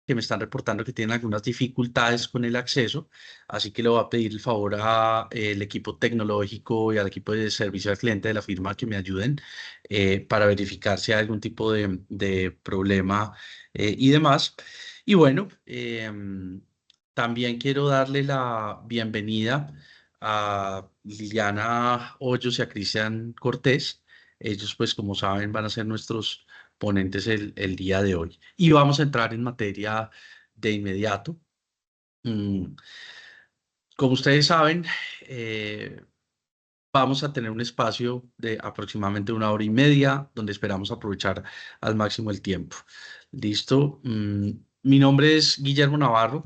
que me están reportando que tienen algunas dificultades con el acceso, así que le voy a pedir el favor a el equipo tecnológico y al equipo de servicio al cliente de la firma que me ayuden para verificar si hay algún tipo de problema y demás. Y bueno, también quiero darle la bienvenida a Liliana Hoyos y a Cristian Cortés. Ellos, pues, como saben, van a ser nuestros ponentes el día de hoy. Y vamos a entrar en materia de inmediato. Mm, Como ustedes saben, eh, vamos a tener un espacio de aproximadamente 1 hora y media donde esperamos aprovechar al máximo el tiempo. ¿Listo? Mi nombre es Guillermo Navarro.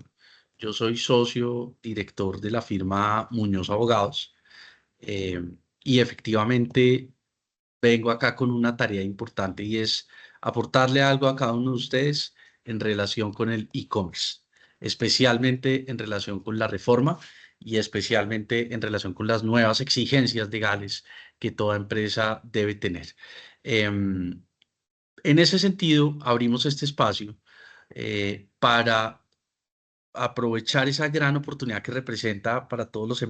Yo soy socio director de la firma Muñoz Abogados. eh, y efectivamente vengo acá con una tarea importante y es aportarle algo a cada uno de ustedes en relación con el e-commerce, especialmente en relación con la reforma y especialmente en relación con las nuevas exigencias legales que toda empresa debe tener. Em, en ese sentido, abrimos este espacio para aprovechar esa gran oportunidad que representa para todos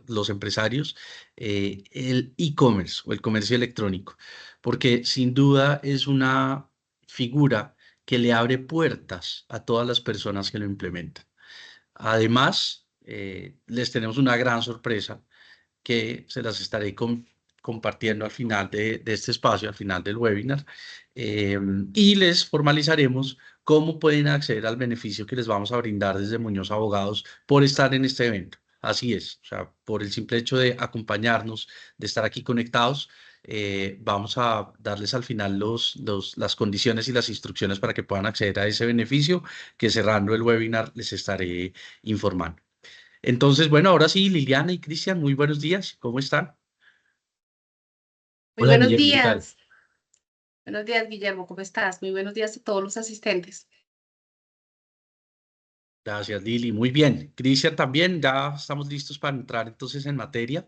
los empresarios el e-commerce o el comercio electrónico, porque sin duda es una figura que le abre puertas a todas las personas que lo implementan. Además, les tenemos una gran sorpresa que se las estaré compartiendo al final de este espacio, al final del webinar, eh, y les formalizaremos cómo pueden acceder al beneficio que les vamos a brindar desde Muñoz Abogados por estar en este evento. Así es, o sea, por el simple hecho de acompañarnos, de estar aquí conectados, vamos a darles al final las condiciones y las instrucciones para que puedan acceder a ese beneficio que cerrando el webinar les estaré informando. Entonces, bueno, ahora sí, Liliana y Cristian, muy buenos días. ¿Cómo están? Muy Hola buenos Guillermo, ¿qué tal? días. Buenos días, Guillermo. ¿Cómo estás? Muy buenos días a todos los asistentes. Gracias, Lili. Muy bien. Cristian también, ya estamos listos para entrar entonces en materia.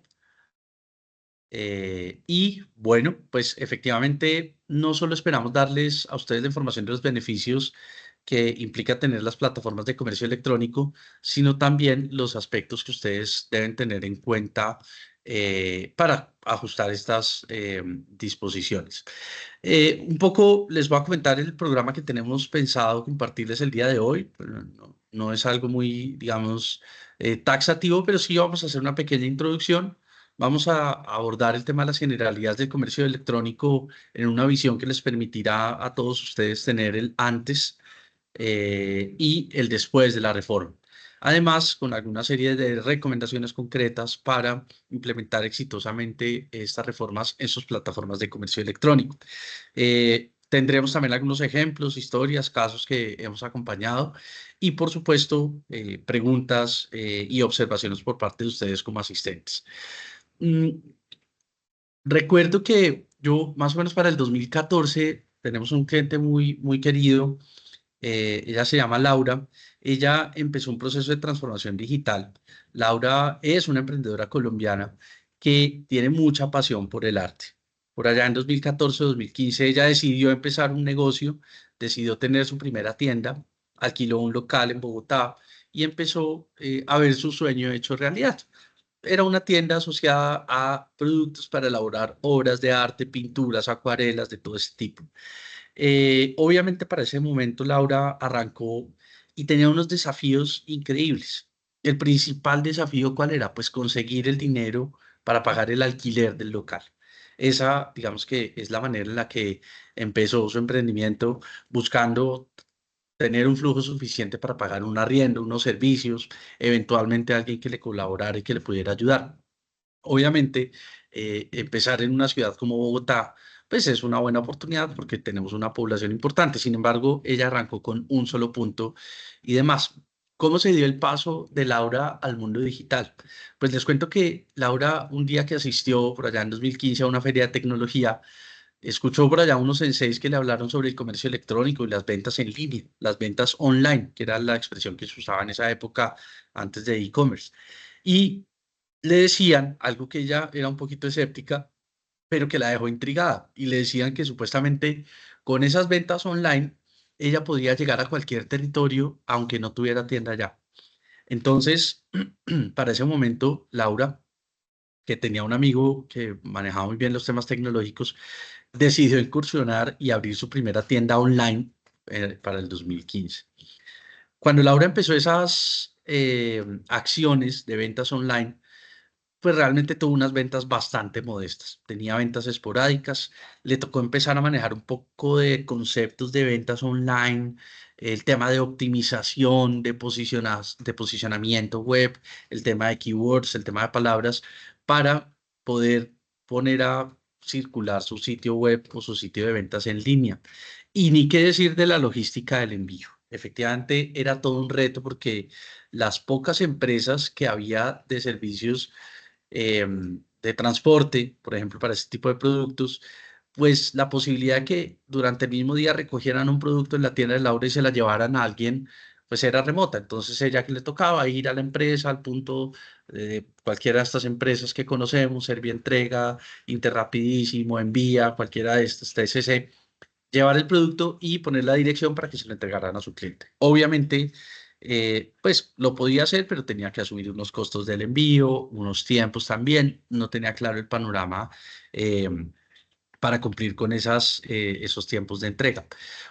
Y bueno, pues efectivamente no solo esperamos darles a ustedes la información de los beneficios que implica tener las plataformas de comercio electrónico, sino también los aspectos que ustedes deben tener en cuenta para ajustar estas disposiciones. Un poco les voy a comentar el programa que tenemos pensado compartirles el día de hoy. Pero no es algo muy, digamos, taxativo, pero sí vamos a hacer una pequeña introducción. Vamos a abordar el tema de las generalidades del comercio electrónico en una visión que les permitirá a todos ustedes tener el antes y el después de la reforma. Además, con alguna serie de recomendaciones concretas para implementar exitosamente estas reformas en sus plataformas de comercio electrónico. Tendremos también algunos ejemplos, historias, casos que hemos acompañado y, por supuesto, preguntas y observaciones por parte de ustedes como asistentes. Mm, Recuerdo que yo, más o menos para el 2014, tenemos un cliente muy querido. Ella se llama Laura. Ella empezó un proceso de transformación digital. Laura es una emprendedora colombiana que tiene mucha pasión por el arte. Por allá en 2014-2015 ella decidió empezar un negocio, decidió tener su primera tienda, alquiló un local en Bogotá y empezó a ver su sueño hecho realidad. Era una tienda asociada a productos para elaborar obras de arte, pinturas, acuarelas, de todo ese tipo. Obviamente para ese momento Laura arrancó y tenía unos desafíos increíbles. El principal desafío, ¿cuál era? Pues conseguir el dinero para pagar el alquiler del local. Esa, digamos que es la manera en la que empezó su emprendimiento, buscando tener un flujo suficiente para pagar un arriendo, unos servicios, eventualmente alguien que le colaborara y que le pudiera ayudar. Obviamente, empezar en una ciudad como Bogotá, pues es una buena oportunidad porque tenemos una población importante. Sin embargo, ella arrancó con un solo punto y demás. ¿Cómo se dio el paso de Laura al mundo digital? Pues les cuento que Laura, un día que asistió por allá en 2015 a una feria de tecnología, escuchó por allá unos senseis que le hablaron sobre el comercio electrónico y las ventas en línea, las ventas online, que era la expresión que se usaba en esa época antes de e-commerce. Y le decían algo que ella era un poquito escéptica, pero que la dejó intrigada. Y le decían que supuestamente con esas ventas online ella podría llegar a cualquier territorio aunque no tuviera tienda allá. Entonces, para ese momento, Laura, que tenía un amigo que manejaba muy bien los temas tecnológicos, decidió incursionar y abrir su primera tienda online para el 2015. Cuando Laura empezó esas acciones de ventas online, pues realmente tuvo unas ventas bastante modestas. Tenía ventas esporádicas, le tocó empezar a manejar un poco de conceptos de ventas online, el tema de optimización, de posicionamiento web, el tema de keywords, el tema de palabras, para poder poner a circular su sitio web o su sitio de ventas en línea. Y ni qué decir de la logística del envío. Efectivamente, era todo un reto porque las pocas empresas que había de servicios de transporte, por ejemplo, para ese tipo de productos, pues la posibilidad de que durante el mismo día recogieran un producto en la tienda de Laura y se la llevaran a alguien, pues era remota. Entonces ella que le tocaba ir a la empresa, al punto de cualquiera de estas empresas que conocemos, Servientrega, Interrapidísimo, Envía, cualquiera de estas, TSC, llevar el producto y poner la dirección para que se lo entregaran a su cliente. Obviamente, pues lo podía hacer, pero tenía que asumir unos costos del envío, unos tiempos también. No tenía claro el panorama eh, para cumplir con esos tiempos de entrega.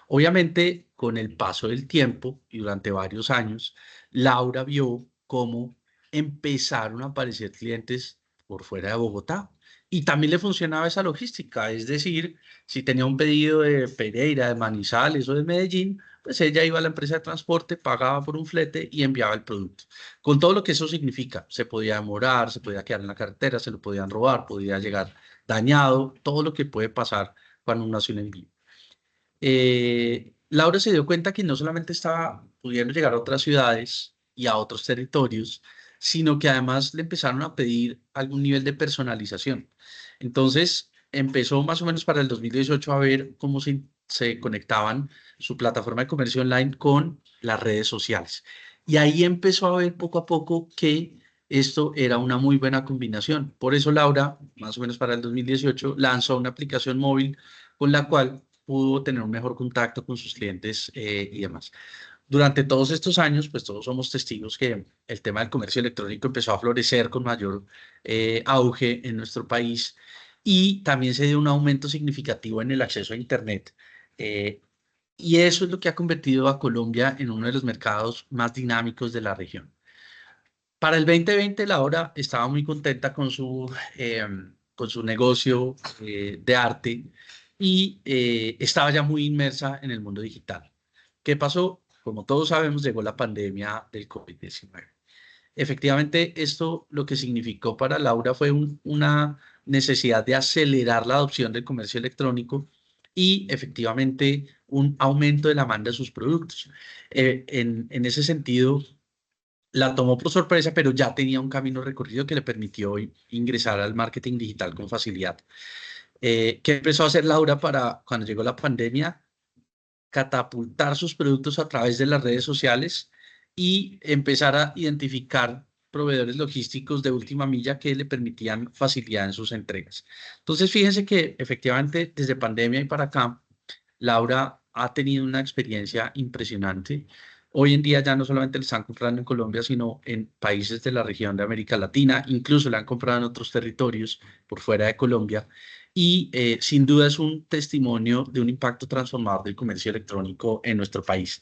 Obviamente, con el paso del tiempo y durante varios años, Laura vio cómo empezaron a aparecer clientes por fuera de Bogotá. Y también le funcionaba esa logística, es decir, si tenía un pedido de Pereira, de Manizales o de Medellín, pues ella iba a la empresa de transporte, pagaba por un flete y enviaba el producto. Con todo lo que eso significa, se podía demorar, se podía quedar en la carretera, se lo podían robar, podía llegar dañado, todo lo que puede pasar cuando uno hace un envío. Laura se dio cuenta que no solamente estaba pudiendo llegar a otras ciudades y a otros territorios, sino que además le empezaron a pedir algún nivel de personalización. Entonces, empezó más o menos para el 2018 a ver cómo se conectaban su plataforma de comercio online con las redes sociales. Y ahí empezó a ver poco a poco que esto era una muy buena combinación. Por eso Laura, más o menos para el 2018, lanzó una aplicación móvil con la cual pudo tener un mejor contacto con sus clientes y demás. Durante todos estos años, pues todos somos testigos que el tema del comercio electrónico empezó a florecer con mayor auge en nuestro país y también se dio un aumento significativo en el acceso a Internet. eh, y eso es lo que ha convertido a Colombia en uno de los mercados más dinámicos de la región. Para el 2020, Laura estaba muy contenta con su negocio de arte y estaba ya muy inmersa en el mundo digital. ¿Qué pasó? Como todos sabemos, llegó la pandemia del COVID-19. Efectivamente, esto lo que significó para Laura fue una necesidad de acelerar la adopción del comercio electrónico y efectivamente un aumento de la demanda de sus productos. En ese sentido, la tomó por sorpresa, pero ya tenía un camino recorrido que le permitió ingresar al marketing digital con facilidad. ¿Qué empezó a hacer Laura para cuando llegó la pandemia? Catapultar sus productos a través de las redes sociales y empezar a identificar proveedores logísticos de última milla que le permitían facilidad en sus entregas. Entonces, fíjense que efectivamente desde pandemia y para acá, Laura ha tenido una experiencia impresionante. Hoy en día ya no solamente le están comprando en Colombia, sino en países de la región de América Latina, incluso le han comprado en otros territorios por fuera de Colombia. Y sin duda es un testimonio de un impacto transformador del comercio electrónico en nuestro país.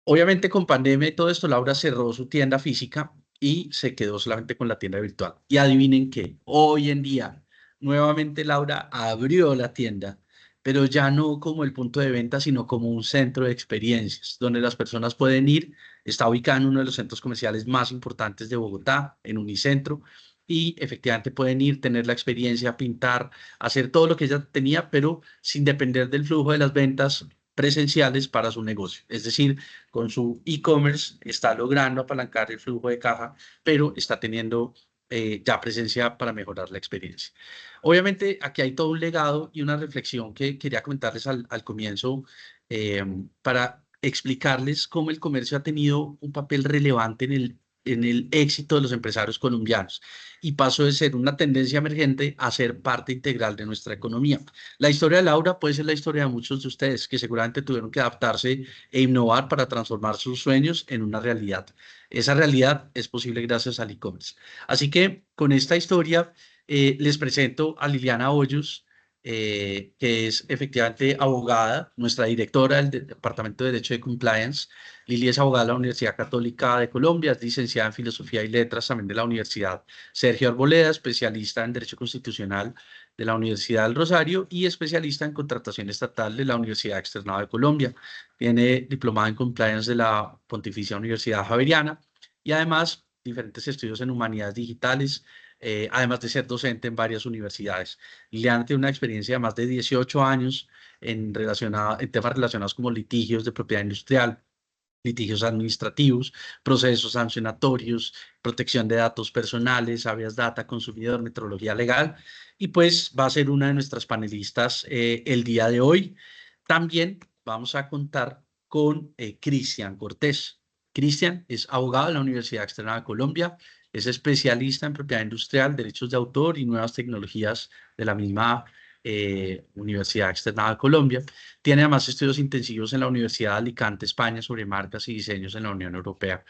Obviamente con pandemia y todo esto, Laura cerró su tienda física y se quedó solamente con la tienda virtual. Y adivinen qué, hoy en día, nuevamente Laura abrió la tienda, pero ya no como el punto de venta, sino como un centro de experiencias, donde las personas pueden ir. Está ubicada en uno de los centros comerciales más importantes de Bogotá, en Unicentro, y efectivamente pueden ir, tener la experiencia, pintar, hacer todo lo que ella tenía, pero sin depender del flujo de las ventas presenciales para su negocio. Es decir, con su e-commerce está logrando apalancar el flujo de caja, pero está teniendo ya presencia para mejorar la experiencia. Obviamente, aquí hay todo un legado y una reflexión que quería comentarles al comienzo para explicarles cómo el comercio ha tenido un papel relevante en el en el éxito de los empresarios colombianos y pasó de ser una tendencia emergente a ser parte integral de nuestra economía. La historia de Laura puede ser la historia de muchos de ustedes que seguramente tuvieron que adaptarse e innovar para transformar sus sueños en una realidad. Esa realidad es posible gracias al e-commerce. Así que con esta historia les presento a Liliana Hoyos, que es efectivamente abogada, nuestra directora del Departamento de Derecho de Compliance. Lili es abogada de la Universidad Católica de Colombia, es licenciada en Filosofía y Letras también de la Universidad Sergio Arboleda, especialista en Derecho Constitucional de la Universidad del Rosario y especialista en Contratación Estatal de la Universidad Externado de Colombia. Tiene diplomada en Compliance de la Pontificia Universidad Javeriana y además diferentes estudios en humanidades digitales, además de ser docente en varias universidades. Liliana tiene una experiencia de más de 18 años en temas relacionados como litigios de propiedad industrial, litigios administrativos, procesos sancionatorios, protección de datos personales, habeas data, consumidor, metrología legal, y pues va a ser una de nuestras panelistas el día de hoy. También vamos a contar con Cristian Cortés. Cristian es abogado de la Universidad Externada de Colombia, es especialista en propiedad industrial, derechos de autor y nuevas tecnologías de la misma Universidad Externada de Colombia. Tiene además estudios intensivos en la Universidad de Alicante, España, sobre marcas y diseños en la Unión Europea.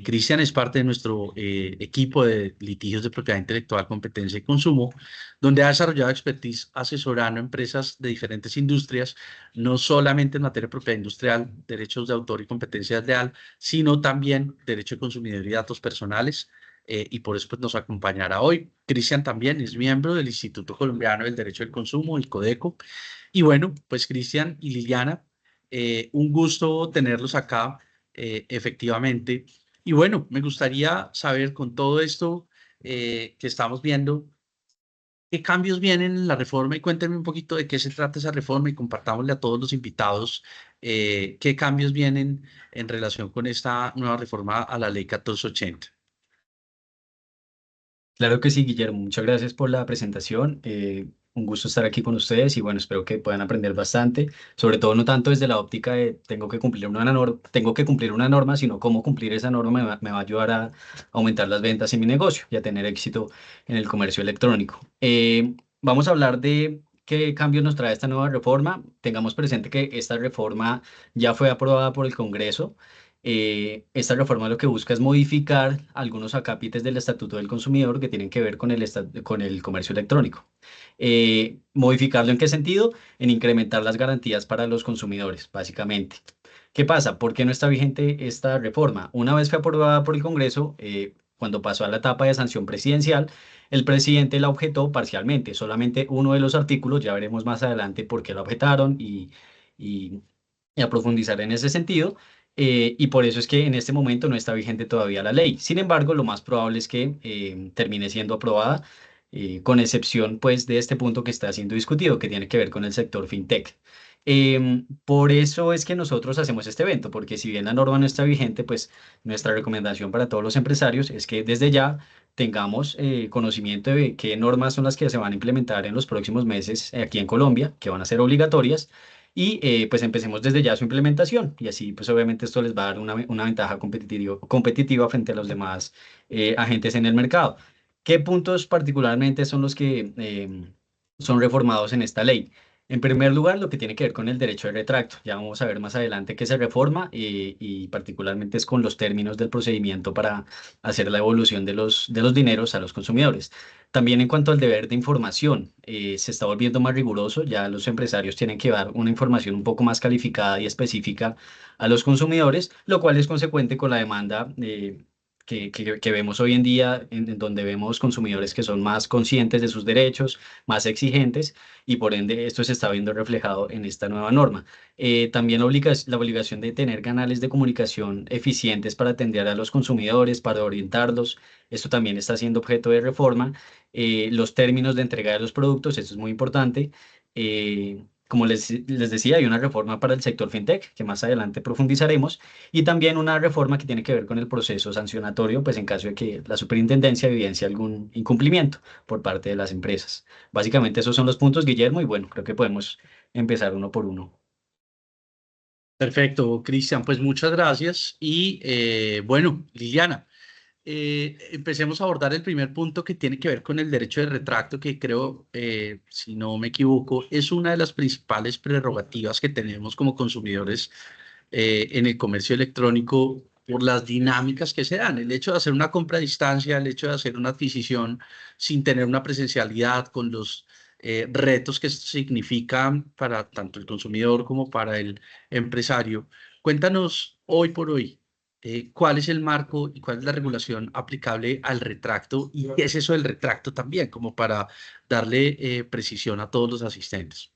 Cristian es parte de nuestro equipo de litigios de propiedad intelectual, competencia y consumo, donde ha desarrollado expertise asesorando a empresas de diferentes industrias, no solamente en materia de propiedad industrial, derechos de autor y competencia leal, sino también derecho de consumidor y datos personales. Y por eso pues, nos acompañará hoy. Cristian también es miembro del Instituto Colombiano del Derecho del Consumo, el CODECO. Y bueno, pues Cristian y Liliana, un gusto tenerlos acá, efectivamente. Y bueno, me gustaría saber con todo esto que estamos viendo, qué cambios vienen en la reforma y cuéntenme un poquito de qué se trata esa reforma y compartámosle a todos los invitados qué cambios vienen en relación con esta nueva reforma a la ley 1480. Claro que sí, Guillermo. Muchas gracias por la presentación. Un gusto estar aquí con ustedes y bueno, espero que puedan aprender bastante, sobre todo no tanto desde la óptica de tengo que cumplir una norma, sino cómo cumplir esa norma me va a ayudar a aumentar las ventas en mi negocio y a tener éxito en el comercio electrónico. Vamos a hablar de qué cambios nos trae esta nueva reforma. Tengamos presente que esta reforma ya fue aprobada por el Congreso. Esta reforma lo que busca es modificar algunos acápites del Estatuto del Consumidor que tienen que ver con con el comercio electrónico. ¿Modificarlo en qué sentido? En incrementar las garantías para los consumidores, básicamente. ¿Qué pasa? ¿Por qué no está vigente esta reforma? Una vez fue aprobada por el Congreso, cuando pasó a la etapa de sanción presidencial, el presidente la objetó parcialmente, solamente uno de los artículos, ya veremos más adelante por qué la objetaron y y a profundizar en ese sentido. Y por eso es que en este momento no está vigente todavía la ley. Sin embargo, lo más probable es que termine siendo aprobada, con excepción pues de este punto que está siendo discutido, que tiene que ver con el sector fintech. Por eso es que nosotros hacemos este evento, porque si bien la norma no está vigente, pues nuestra recomendación para todos los empresarios es que desde ya tengamos conocimiento de qué normas son las que se van a implementar en los próximos meses aquí en Colombia, que van a ser obligatorias y pues empecemos desde ya su implementación y así pues obviamente esto les va a dar una ventaja competitiva frente a los demás agentes en el mercado. ¿Qué puntos particularmente son los que son reformados en esta ley? En primer lugar, lo que tiene que ver con el derecho de retracto. Ya vamos a ver más adelante qué se reforma y particularmente es con los términos del procedimiento para hacer la evolución de de los dineros a los consumidores. También en cuanto al deber de información, se está volviendo más riguroso, ya los empresarios tienen que dar una información un poco más calificada y específica a los consumidores, lo cual es consecuente con la demanda que vemos hoy en día, en donde vemos consumidores que son más conscientes de sus derechos, más exigentes, y por ende esto se está viendo reflejado en esta nueva norma. También la obligación de tener canales de comunicación eficientes para atender a los consumidores, para orientarlos. Esto también está siendo objeto de reforma. Los términos de entrega de los productos, esto es muy importante. Como les decía, hay una reforma para el sector fintech que más adelante profundizaremos y también una reforma que tiene que ver con el proceso sancionatorio, pues en caso de que la superintendencia evidencie algún incumplimiento por parte de las empresas. Básicamente esos son los puntos, Guillermo, y bueno, creo que podemos empezar uno por uno. Perfecto, Cristian, pues muchas gracias. Y bueno, Liliana. empecemos a abordar el primer punto que tiene que ver con el derecho de retracto, que creo, si no me equivoco, es una de las principales prerrogativas que tenemos como consumidores en el comercio electrónico por las dinámicas que se dan. El hecho de hacer una compra a distancia, el hecho de hacer una adquisición sin tener una presencialidad, con los retos que esto significan para tanto el consumidor como para el empresario. Cuéntanos hoy por hoy, cuál es el marco y cuál es la regulación aplicable al retracto y qué es eso del retracto también, como para darle precisión a todos los asistentes.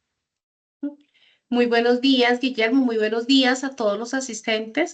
Muy buenos días, Guillermo. Muy buenos días a todos los asistentes.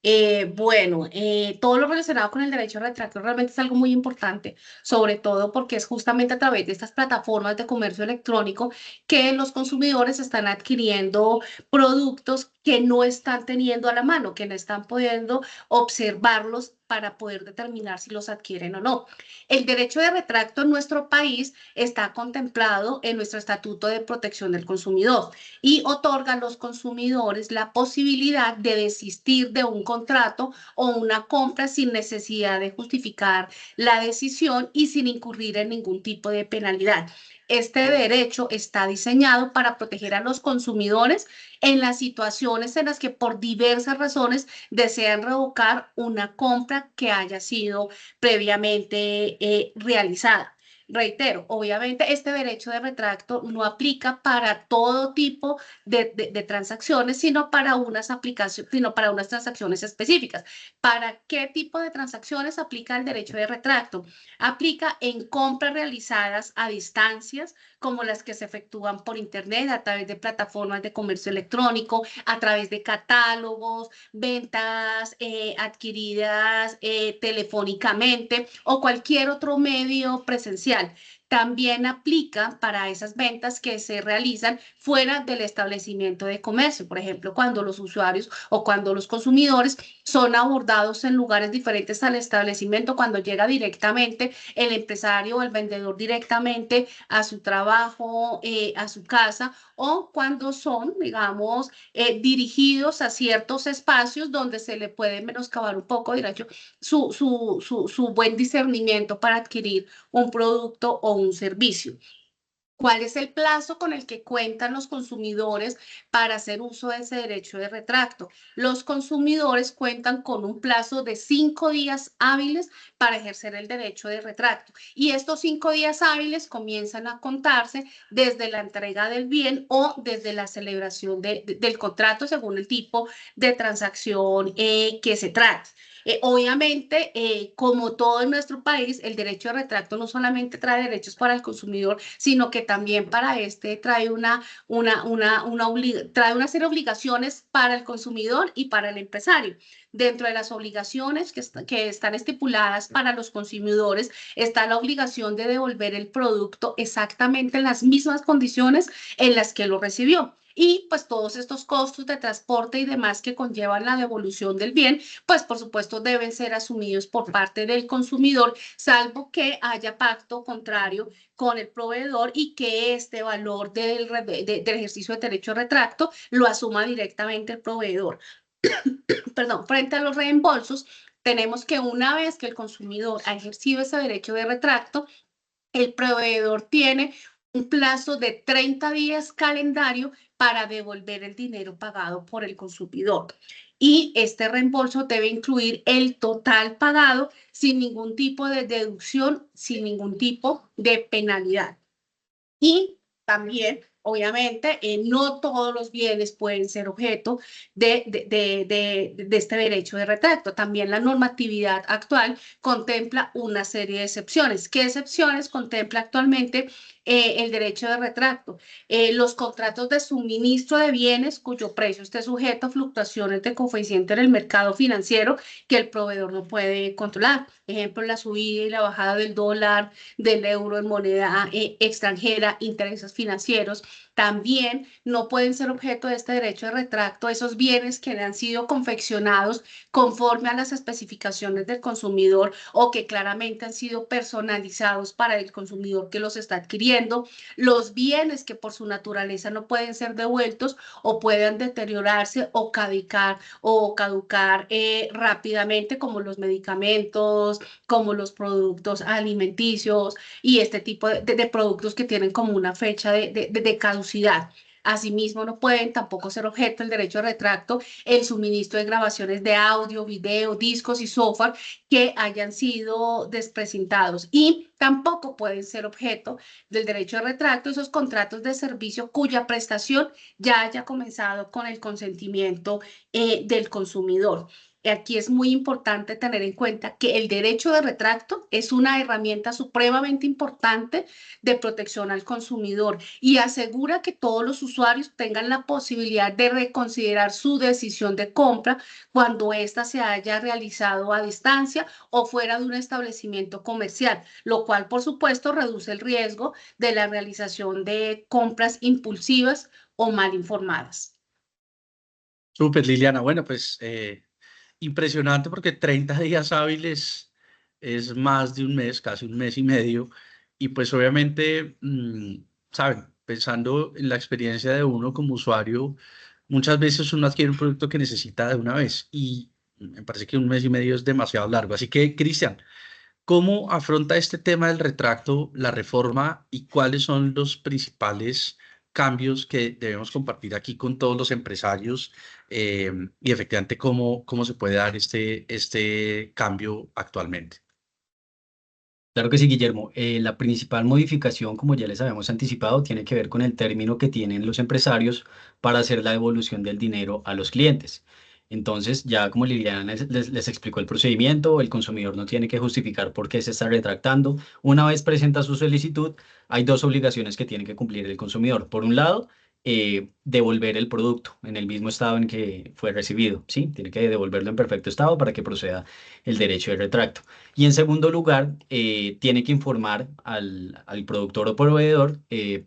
Todo lo relacionado con el derecho de retracto realmente es algo muy importante, sobre todo porque es justamente a través de estas plataformas de comercio electrónico que los consumidores están adquiriendo productos que no están teniendo a la mano, que no están pudiendo observarlos para poder determinar si los adquieren o no. El derecho de retracto en nuestro país está contemplado en nuestro Estatuto de Protección del Consumidor y otorga a los consumidores la posibilidad de desistir de un contrato o una compra sin necesidad de justificar la decisión y sin incurrir en ningún tipo de penalidad. Este derecho está diseñado para proteger a los consumidores en las situaciones en las que por diversas razones desean revocar una compra que haya sido previamente realizada. Reitero, obviamente este derecho de retracto no aplica para todo tipo de transacciones, sino para unas aplicaciones, sino para unas transacciones específicas. ¿Para qué tipo de transacciones aplica el derecho de retracto? Aplica en compras realizadas a distancias, como las que se efectúan por Internet, a través de plataformas de comercio electrónico, a través de catálogos, ventas adquiridas telefónicamente o cualquier otro medio presencial. También aplica para esas ventas que se realizan fuera del establecimiento de comercio. Por ejemplo, cuando los usuarios o cuando los consumidores son abordados en lugares diferentes al establecimiento, cuando llega directamente el empresario o el vendedor directamente a su trabajo, a su casa, o cuando son, digamos, dirigidos a ciertos espacios donde se le puede menoscabar un poco, dirá yo, su buen discernimiento para adquirir un producto o un servicio. ¿Cuál es el plazo con el que cuentan los consumidores para hacer uso de ese derecho de retracto? Los consumidores cuentan con un plazo de 5 días hábiles para ejercer el derecho de retracto. Y estos 5 días hábiles comienzan a contarse desde la entrega del bien o desde la celebración del contrato según el tipo de transacción que se trate. Obviamente, como todo en nuestro país, el derecho de retracto no solamente trae derechos para el consumidor, sino que también para este trae trae una serie de obligaciones para el consumidor y para el empresario. Dentro de las obligaciones que están estipuladas para los consumidores está la obligación de devolver el producto exactamente en las mismas condiciones en las que lo recibió. Y pues todos estos costos de transporte y demás que conllevan la devolución del bien, pues por supuesto deben ser asumidos por parte del consumidor, salvo que haya pacto contrario con el proveedor y que este valor del ejercicio de derecho de retracto lo asuma directamente el proveedor. Perdón, frente a los reembolsos, tenemos que una vez que el consumidor ha ejercido ese derecho de retracto, el proveedor tiene un plazo de 30 días calendario para devolver el dinero pagado por el consumidor. Y este reembolso debe incluir el total pagado sin ningún tipo de deducción, sin ningún tipo de penalidad. Y también, obviamente, no todos los bienes pueden ser objeto de este derecho de retracto. También la normatividad actual contempla una serie de excepciones. ¿Qué excepciones contempla actualmente el derecho de retracto? Los contratos de suministro de bienes cuyo precio esté sujeto a fluctuaciones de coeficiente en el mercado financiero que el proveedor no puede controlar. Ejemplo, la subida y la bajada del dólar, del euro en moneda extranjera, intereses financieros, También no pueden ser objeto de este derecho de retracto esos bienes que han sido confeccionados conforme a las especificaciones del consumidor o que claramente han sido personalizados para el consumidor que los está adquiriendo, los bienes que por su naturaleza no pueden ser devueltos o puedan deteriorarse o caducar rápidamente, como los medicamentos, como los productos alimenticios y este tipo de productos que tienen como una fecha de caducidad. Asimismo, no pueden tampoco ser objeto del derecho de retracto el suministro de grabaciones de audio, video, discos y software que hayan sido desprecintados. Y tampoco pueden ser objeto del derecho de retracto esos contratos de servicio cuya prestación ya haya comenzado con el consentimiento del consumidor. Aquí es muy importante tener en cuenta que el derecho de retracto es una herramienta supremamente importante de protección al consumidor y asegura que todos los usuarios tengan la posibilidad de reconsiderar su decisión de compra cuando ésta se haya realizado a distancia o fuera de un establecimiento comercial, lo cual, por supuesto, reduce el riesgo de la realización de compras impulsivas o mal informadas. Súper, Liliana. Bueno, pues impresionante porque 30 días hábiles es más de un mes, casi un mes y medio. Y pues obviamente, saben, pensando en la experiencia de uno como usuario, muchas veces uno adquiere un producto que necesita de una vez y me parece que un mes y medio es demasiado largo. Así que, Cristian, ¿cómo afronta este tema del retracto la reforma y cuáles son los principales cambios que debemos compartir aquí con todos los empresarios? Y efectivamente, ¿cómo se puede dar este cambio actualmente? Claro que sí, Guillermo. La principal modificación, como ya les habíamos anticipado, tiene que ver con el término que tienen los empresarios para hacer la devolución del dinero a los clientes. Entonces, ya como Liliana les explicó el procedimiento, el consumidor no tiene que justificar por qué se está retractando. Una vez presenta su solicitud, hay dos obligaciones que tiene que cumplir el consumidor. Por un lado, devolver el producto en el mismo estado en que fue recibido, ¿sí? Tiene que devolverlo en perfecto estado para que proceda el derecho de retracto. Y en segundo lugar, tiene que informar al productor o proveedor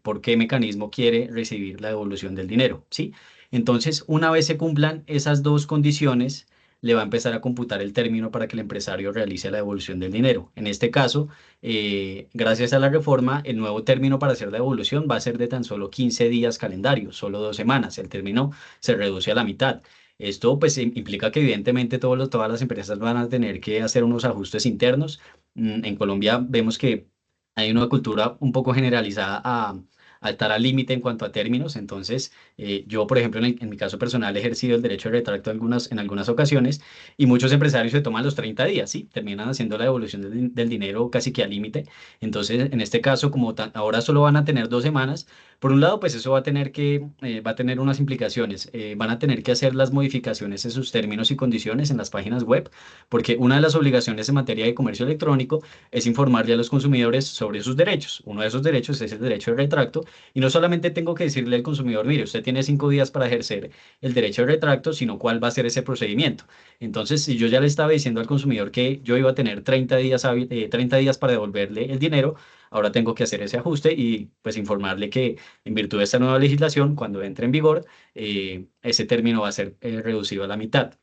por qué mecanismo quiere recibir la devolución del dinero, ¿sí? Entonces, una vez se cumplan esas dos condiciones, le va a empezar a computar el término para que el empresario realice la devolución del dinero. En este caso, gracias a la reforma, el nuevo término para hacer la devolución va a ser de tan solo 15 días calendarios, solo 2 semanas. El término se reduce a la mitad. Esto pues implica que evidentemente todas las empresas van a tener que hacer unos ajustes internos. En Colombia vemos que hay una cultura un poco generalizada a estar al límite en cuanto a términos. Entonces, yo, por ejemplo, en mi caso personal, he ejercido el derecho de retracto en algunas ocasiones y muchos empresarios se toman los 30 días, ¿sí? Terminan haciendo la devolución del dinero casi que al límite. Entonces, en este caso, como ahora solo van a tener 2 semanas, por un lado, pues eso va a tener unas implicaciones. Van a tener que hacer las modificaciones en sus términos y condiciones en las páginas web, porque una de las obligaciones en materia de comercio electrónico es informarle a los consumidores sobre sus derechos. Uno de esos derechos es el derecho de retracto y no solamente tengo que decirle al consumidor, mire, usted tiene 5 días para ejercer el derecho de retracto, sino cuál va a ser ese procedimiento. Entonces, si yo ya le estaba diciendo al consumidor que yo iba a tener 30 días, 30 días para devolverle el dinero, ahora tengo que hacer ese ajuste y pues informarle que en virtud de esta nueva legislación, cuando entre en vigor, ese término va a ser reducido a la mitad.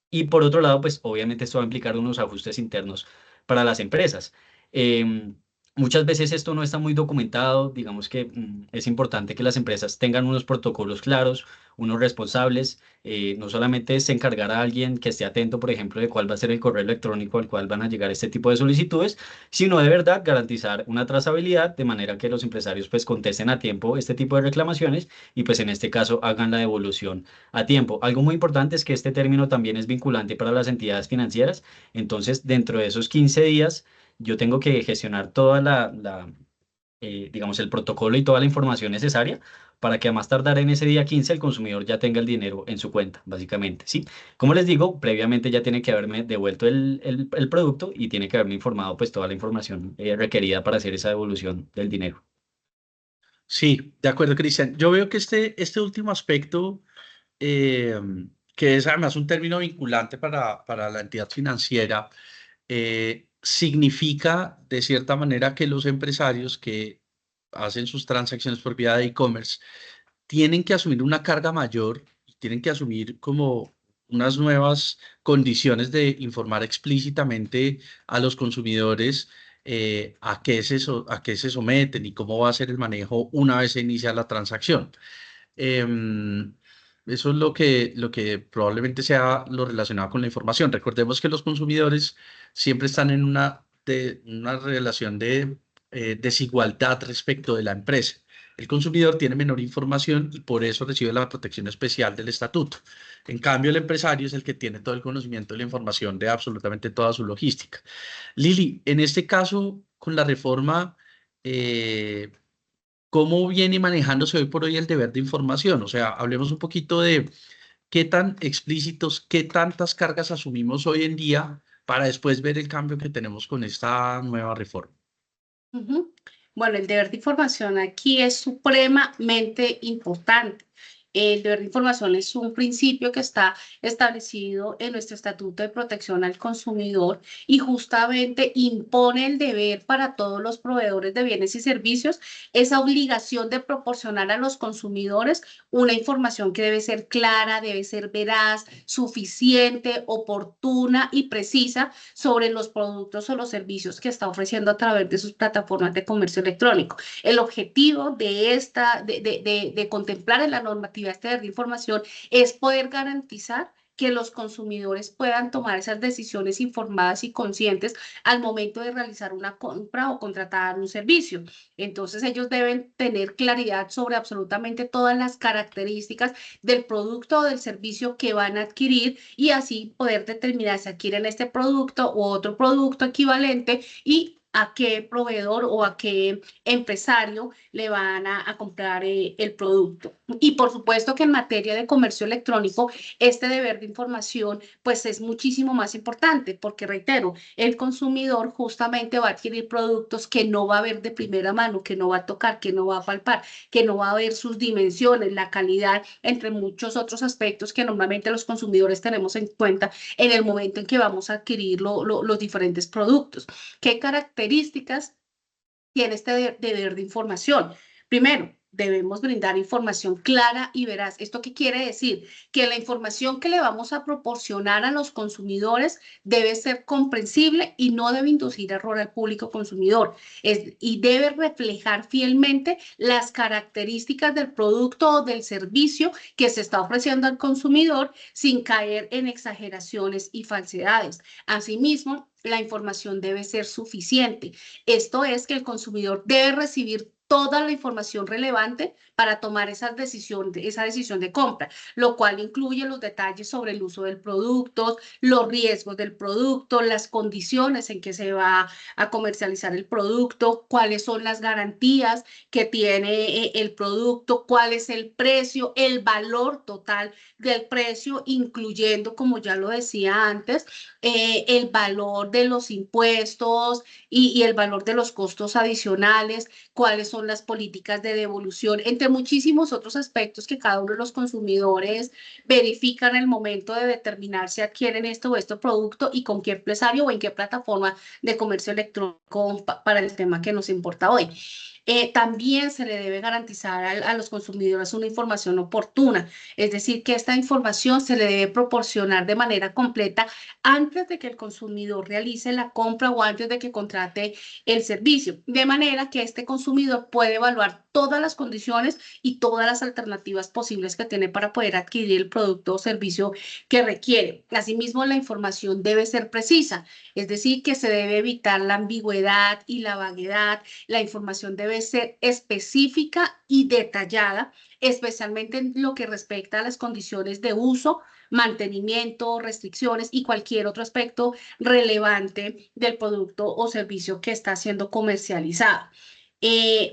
Y por otro lado, pues obviamente esto va a implicar unos ajustes internos para las empresas. Em, Muchas veces esto no está muy documentado, digamos que es importante que las empresas tengan unos protocolos claros, unos responsables, no solamente es encargar a alguien que esté atento, por ejemplo, de cuál va a ser el correo electrónico al cual van a llegar este tipo de solicitudes, sino de verdad garantizar una trazabilidad de manera que los empresarios pues contesten a tiempo este tipo de reclamaciones y pues en este caso hagan la devolución a tiempo. Algo muy importante es que este término también es vinculante para las entidades financieras, entonces dentro de esos 15 días yo tengo que gestionar toda digamos, el protocolo y toda la información necesaria para que a más tardar en ese día 15 el consumidor ya tenga el dinero en su cuenta, básicamente, ¿sí? Como les digo, previamente ya tiene que haberme devuelto el producto y tiene que haberme informado pues toda la información requerida para hacer esa devolución del dinero. Sí, de acuerdo, Cristian. Yo veo que este último aspecto, eh, que es además un término vinculante para la entidad financiera, significa de cierta manera que los empresarios que hacen sus transacciones por vía de e-commerce tienen que asumir una carga mayor y tienen que asumir como unas nuevas condiciones de informar explícitamente a los consumidores a qué se someten y cómo va a ser el manejo una vez se inicia la transacción. Em, Eso es lo que probablemente sea lo relacionado con la información. Recordemos que los consumidores siempre están en una relación de desigualdad respecto de la empresa. El consumidor tiene menor información y por eso recibe la protección especial del estatuto. En cambio, el empresario es el que tiene todo el conocimiento y la información de absolutamente toda su logística. Lili, en este caso, con la reforma, eh, ¿cómo viene manejándose hoy por hoy el deber de información? O sea, hablemos un poquito de qué tan explícitos, qué tantas cargas asumimos hoy en día para después ver el cambio que tenemos con esta nueva reforma. Ujú. Bueno, el deber de información aquí es supremamente importante. El deber de información es un principio que está establecido en nuestro Estatuto de Protección al Consumidor y justamente impone el deber para todos los proveedores de bienes y servicios, esa obligación de proporcionar a los consumidores una información que debe ser clara, debe ser veraz, suficiente, oportuna y precisa sobre los productos o los servicios que está ofreciendo a través de sus plataformas de comercio electrónico. El objetivo de contemplar en la normativa este deber de información es poder garantizar que los consumidores puedan tomar esas decisiones informadas y conscientes al momento de realizar una compra o contratar un servicio. Entonces, ellos deben tener claridad sobre absolutamente todas las características del producto o del servicio que van a adquirir y así poder determinar si adquieren este producto u otro producto equivalente y a qué proveedor o a qué empresario le van a comprar el producto. Y por supuesto que en materia de comercio electrónico, este deber de información pues es muchísimo más importante porque reitero, el consumidor justamente va a adquirir productos que no va a ver de primera mano, que no va a tocar, que no va a palpar, que no va a ver sus dimensiones, la calidad, entre muchos otros aspectos que normalmente los consumidores tenemos en cuenta en el momento en que vamos a adquirir los diferentes productos. ¿Qué características tiene este deber de información? Primero, debemos brindar información clara y veraz. ¿Esto qué quiere decir? Que la información que le vamos a proporcionar a los consumidores debe ser comprensible y no debe inducir error al público consumidor. Y debe reflejar fielmente las características del producto o del servicio que se está ofreciendo al consumidor sin caer en exageraciones y falsedades. Asimismo, la información debe ser suficiente. Esto es que el consumidor debe recibir toda la información relevante para tomar esa decisión de compra, lo cual incluye los detalles sobre el uso del producto, los riesgos del producto, las condiciones en que se va a comercializar el producto, cuáles son las garantías que tiene el producto, cuál es el precio, el valor total del precio, incluyendo, como ya lo decía antes, el valor de los impuestos y el valor de los costos adicionales, cuáles son las políticas de devolución, entre muchísimos otros aspectos que cada uno de los consumidores verifican en el momento de determinar si adquieren esto o este producto y con qué empresario o en qué plataforma de comercio electrónico para el tema que nos importa hoy. También se le debe garantizar a los consumidores una información oportuna, es decir, que esta información se le debe proporcionar de manera completa antes de que el consumidor realice la compra o antes de que contrate el servicio, de manera que este consumidor puede evaluar todas las condiciones y todas las alternativas posibles que tiene para poder adquirir el producto o servicio que requiere. Asimismo, la información debe ser precisa, es decir, que se debe evitar la ambigüedad y la vaguedad. La información debe ser específica y detallada, especialmente en lo que respecta a las condiciones de uso, mantenimiento, restricciones y cualquier otro aspecto relevante del producto o servicio que está siendo comercializado.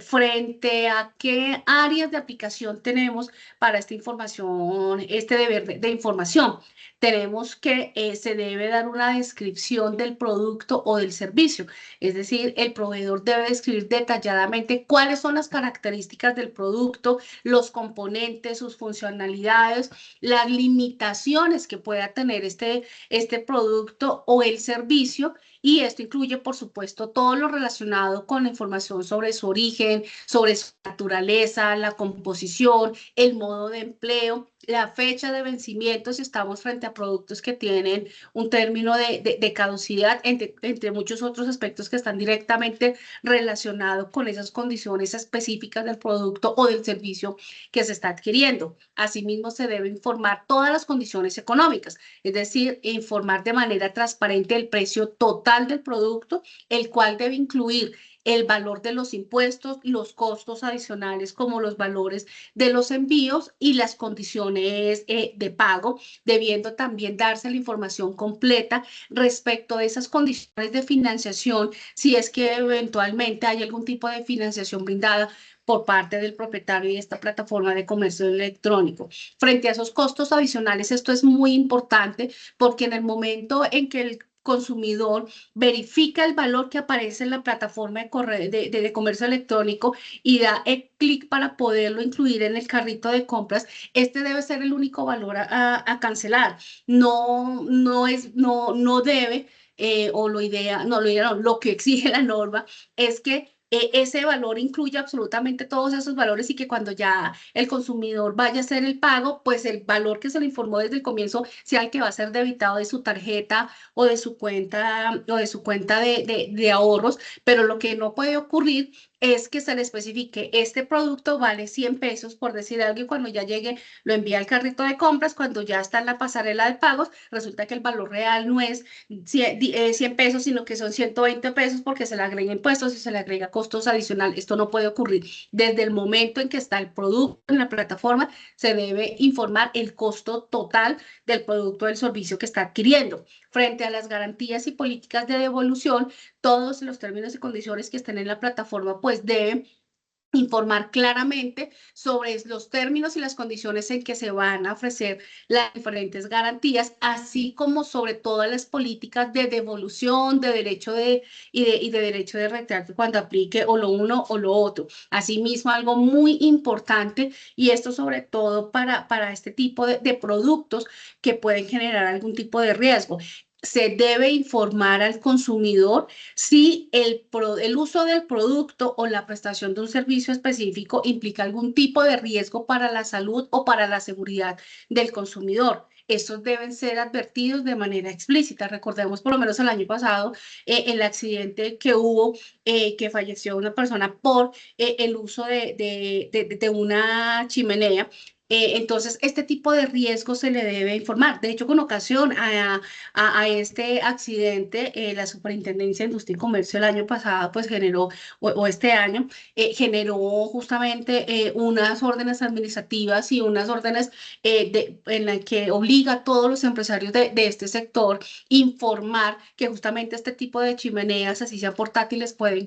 Frente a qué áreas de aplicación tenemos para esta información, este deber de información, tenemos que se debe dar una descripción del producto o del servicio, es decir, el proveedor debe describir detalladamente cuáles son las características del producto, los componentes, sus funcionalidades, las limitaciones que pueda tener este producto o el servicio Y esto incluye, por supuesto, todo lo relacionado con la información sobre su origen, sobre su naturaleza, la composición, el modo de empleo, la fecha de vencimiento, si estamos frente a productos que tienen un término de caducidad, entre muchos otros aspectos que están directamente relacionados con esas condiciones específicas del producto o del servicio que se está adquiriendo. Asimismo, se debe informar todas las condiciones económicas, es decir, informar de manera transparente el precio total del producto, el cual debe incluir el valor de los impuestos, los costos adicionales como los valores de los envíos y las condiciones de pago, debiendo también darse la información completa respecto de esas condiciones de financiación, si es que eventualmente hay algún tipo de financiación brindada por parte del propietario de esta plataforma de comercio electrónico. Frente a esos costos adicionales, esto es muy importante porque en el momento en que el consumidor verifica el valor que aparece en la plataforma de comercio electrónico y da el clic para poderlo incluir en el carrito de compras, este debe ser el único valor a cancelar. No debe, o lo que exige la norma es que ese valor incluye absolutamente todos esos valores y que cuando ya el consumidor vaya a hacer el pago, pues el valor que se le informó desde el comienzo sea el que va a ser debitado de su tarjeta o de su cuenta de ahorros, pero lo que no puede ocurrir es que se le especifique, este producto vale 100 pesos, por decir algo, y cuando ya llegue lo envía al carrito de compras, cuando ya está en la pasarela de pagos, resulta que el valor real no es 100 pesos, sino que son 120 pesos porque se le agrega impuestos y se le agrega costos adicionales. Esto no puede ocurrir. Desde el momento en que está el producto en la plataforma, se debe informar el costo total del producto o del servicio que está adquiriendo. Frente a las garantías y políticas de devolución, todos los términos y condiciones que estén en la plataforma, pues deben informar claramente sobre los términos y las condiciones en que se van a ofrecer las diferentes garantías, así como sobre todas las políticas de devolución, de derecho y de derecho de retracto cuando aplique o lo uno o lo otro. Asimismo, algo muy importante, y esto sobre todo para este tipo de productos que pueden generar algún tipo de riesgo. Se debe informar al consumidor si el uso del producto o la prestación de un servicio específico implica algún tipo de riesgo para la salud o para la seguridad del consumidor. Estos deben ser advertidos de manera explícita. Recordemos por lo menos el año pasado el accidente que hubo, que falleció una persona por el uso de una chimenea. Entonces, este tipo de riesgo se le debe informar. De hecho, con ocasión a este accidente, la Superintendencia de Industria y Comercio el año pasado, pues generó, o este año, generó justamente unas órdenes administrativas y unas órdenes en las que obliga a todos los empresarios de este sector informar que justamente este tipo de chimeneas, así sean portátiles, pueden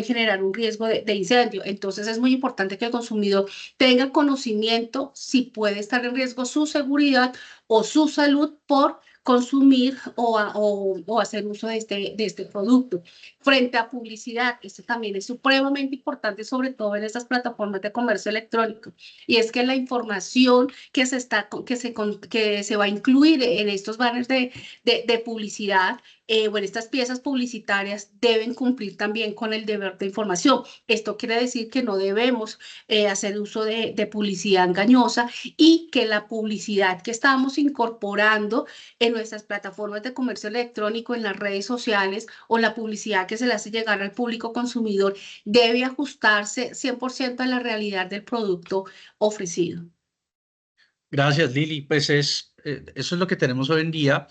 generar un riesgo de incendio. Entonces es muy importante que el consumidor tenga conocimiento si puede estar en riesgo su seguridad o su salud por consumir o hacer uso de este producto. Frente a publicidad, esto también es supremamente importante, sobre todo en estas plataformas de comercio electrónico, y es que la información que se va a incluir en estos banners de publicidad o en estas piezas publicitarias deben cumplir también con el deber de información. Esto quiere decir que no debemos hacer uso de publicidad engañosa y que la publicidad que estamos incorporando en nuestras plataformas de comercio electrónico, en las redes sociales o la publicidad que se le hace llegar al público consumidor debe ajustarse 100% a la realidad del producto ofrecido. Gracias, Lili. Pues eso es lo que tenemos hoy en día.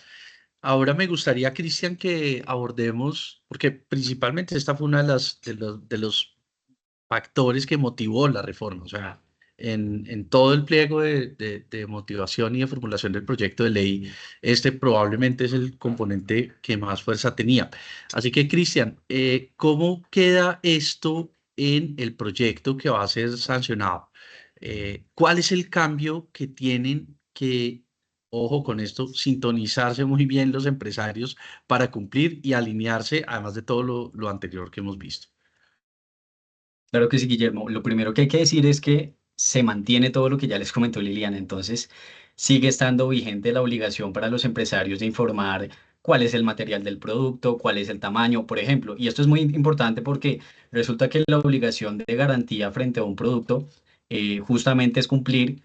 Ahora me gustaría, Cristian, que abordemos, porque principalmente esta fue una de los factores que motivó la reforma. O sea, en todo el pliego de motivación y de formulación del proyecto de ley, este probablemente es el componente que más fuerza tenía. Así que, Cristian, ¿cómo queda esto en el proyecto que va a ser sancionado? ¿Cuál es el cambio que tienen que, ojo con esto, sintonizarse muy bien los empresarios para cumplir y alinearse, además de todo lo anterior que hemos visto? Claro que sí, Guillermo. Lo primero que hay que decir es que se mantiene todo lo que ya les comentó Liliana. Entonces, sigue estando vigente la obligación para los empresarios de informar cuál es el material del producto, cuál es el tamaño, por ejemplo. Y esto es muy importante porque resulta que la obligación de garantía frente a un producto justamente es cumplir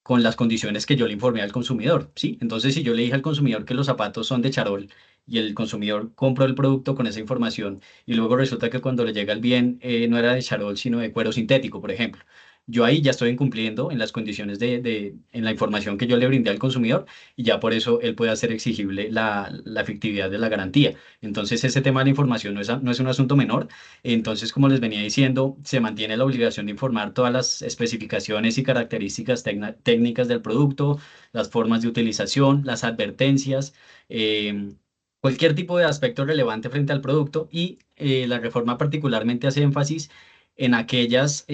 con las condiciones que yo le informé al consumidor, ¿sí? Entonces, si yo le dije al consumidor que los zapatos son de charol y el consumidor compró el producto con esa información y luego resulta que cuando le llega el bien no era de charol, sino de cuero sintético, por ejemplo. Yo ahí ya estoy incumpliendo en las condiciones en la información que yo le brindé al consumidor y ya por eso él puede hacer exigible la efectividad de la garantía. Entonces, ese tema de la información no es un asunto menor. Entonces, como les venía diciendo, se mantiene la obligación de informar todas las especificaciones y características técnicas del producto, las formas de utilización, las advertencias, cualquier tipo de aspecto relevante frente al producto y la reforma particularmente hace énfasis en aquellas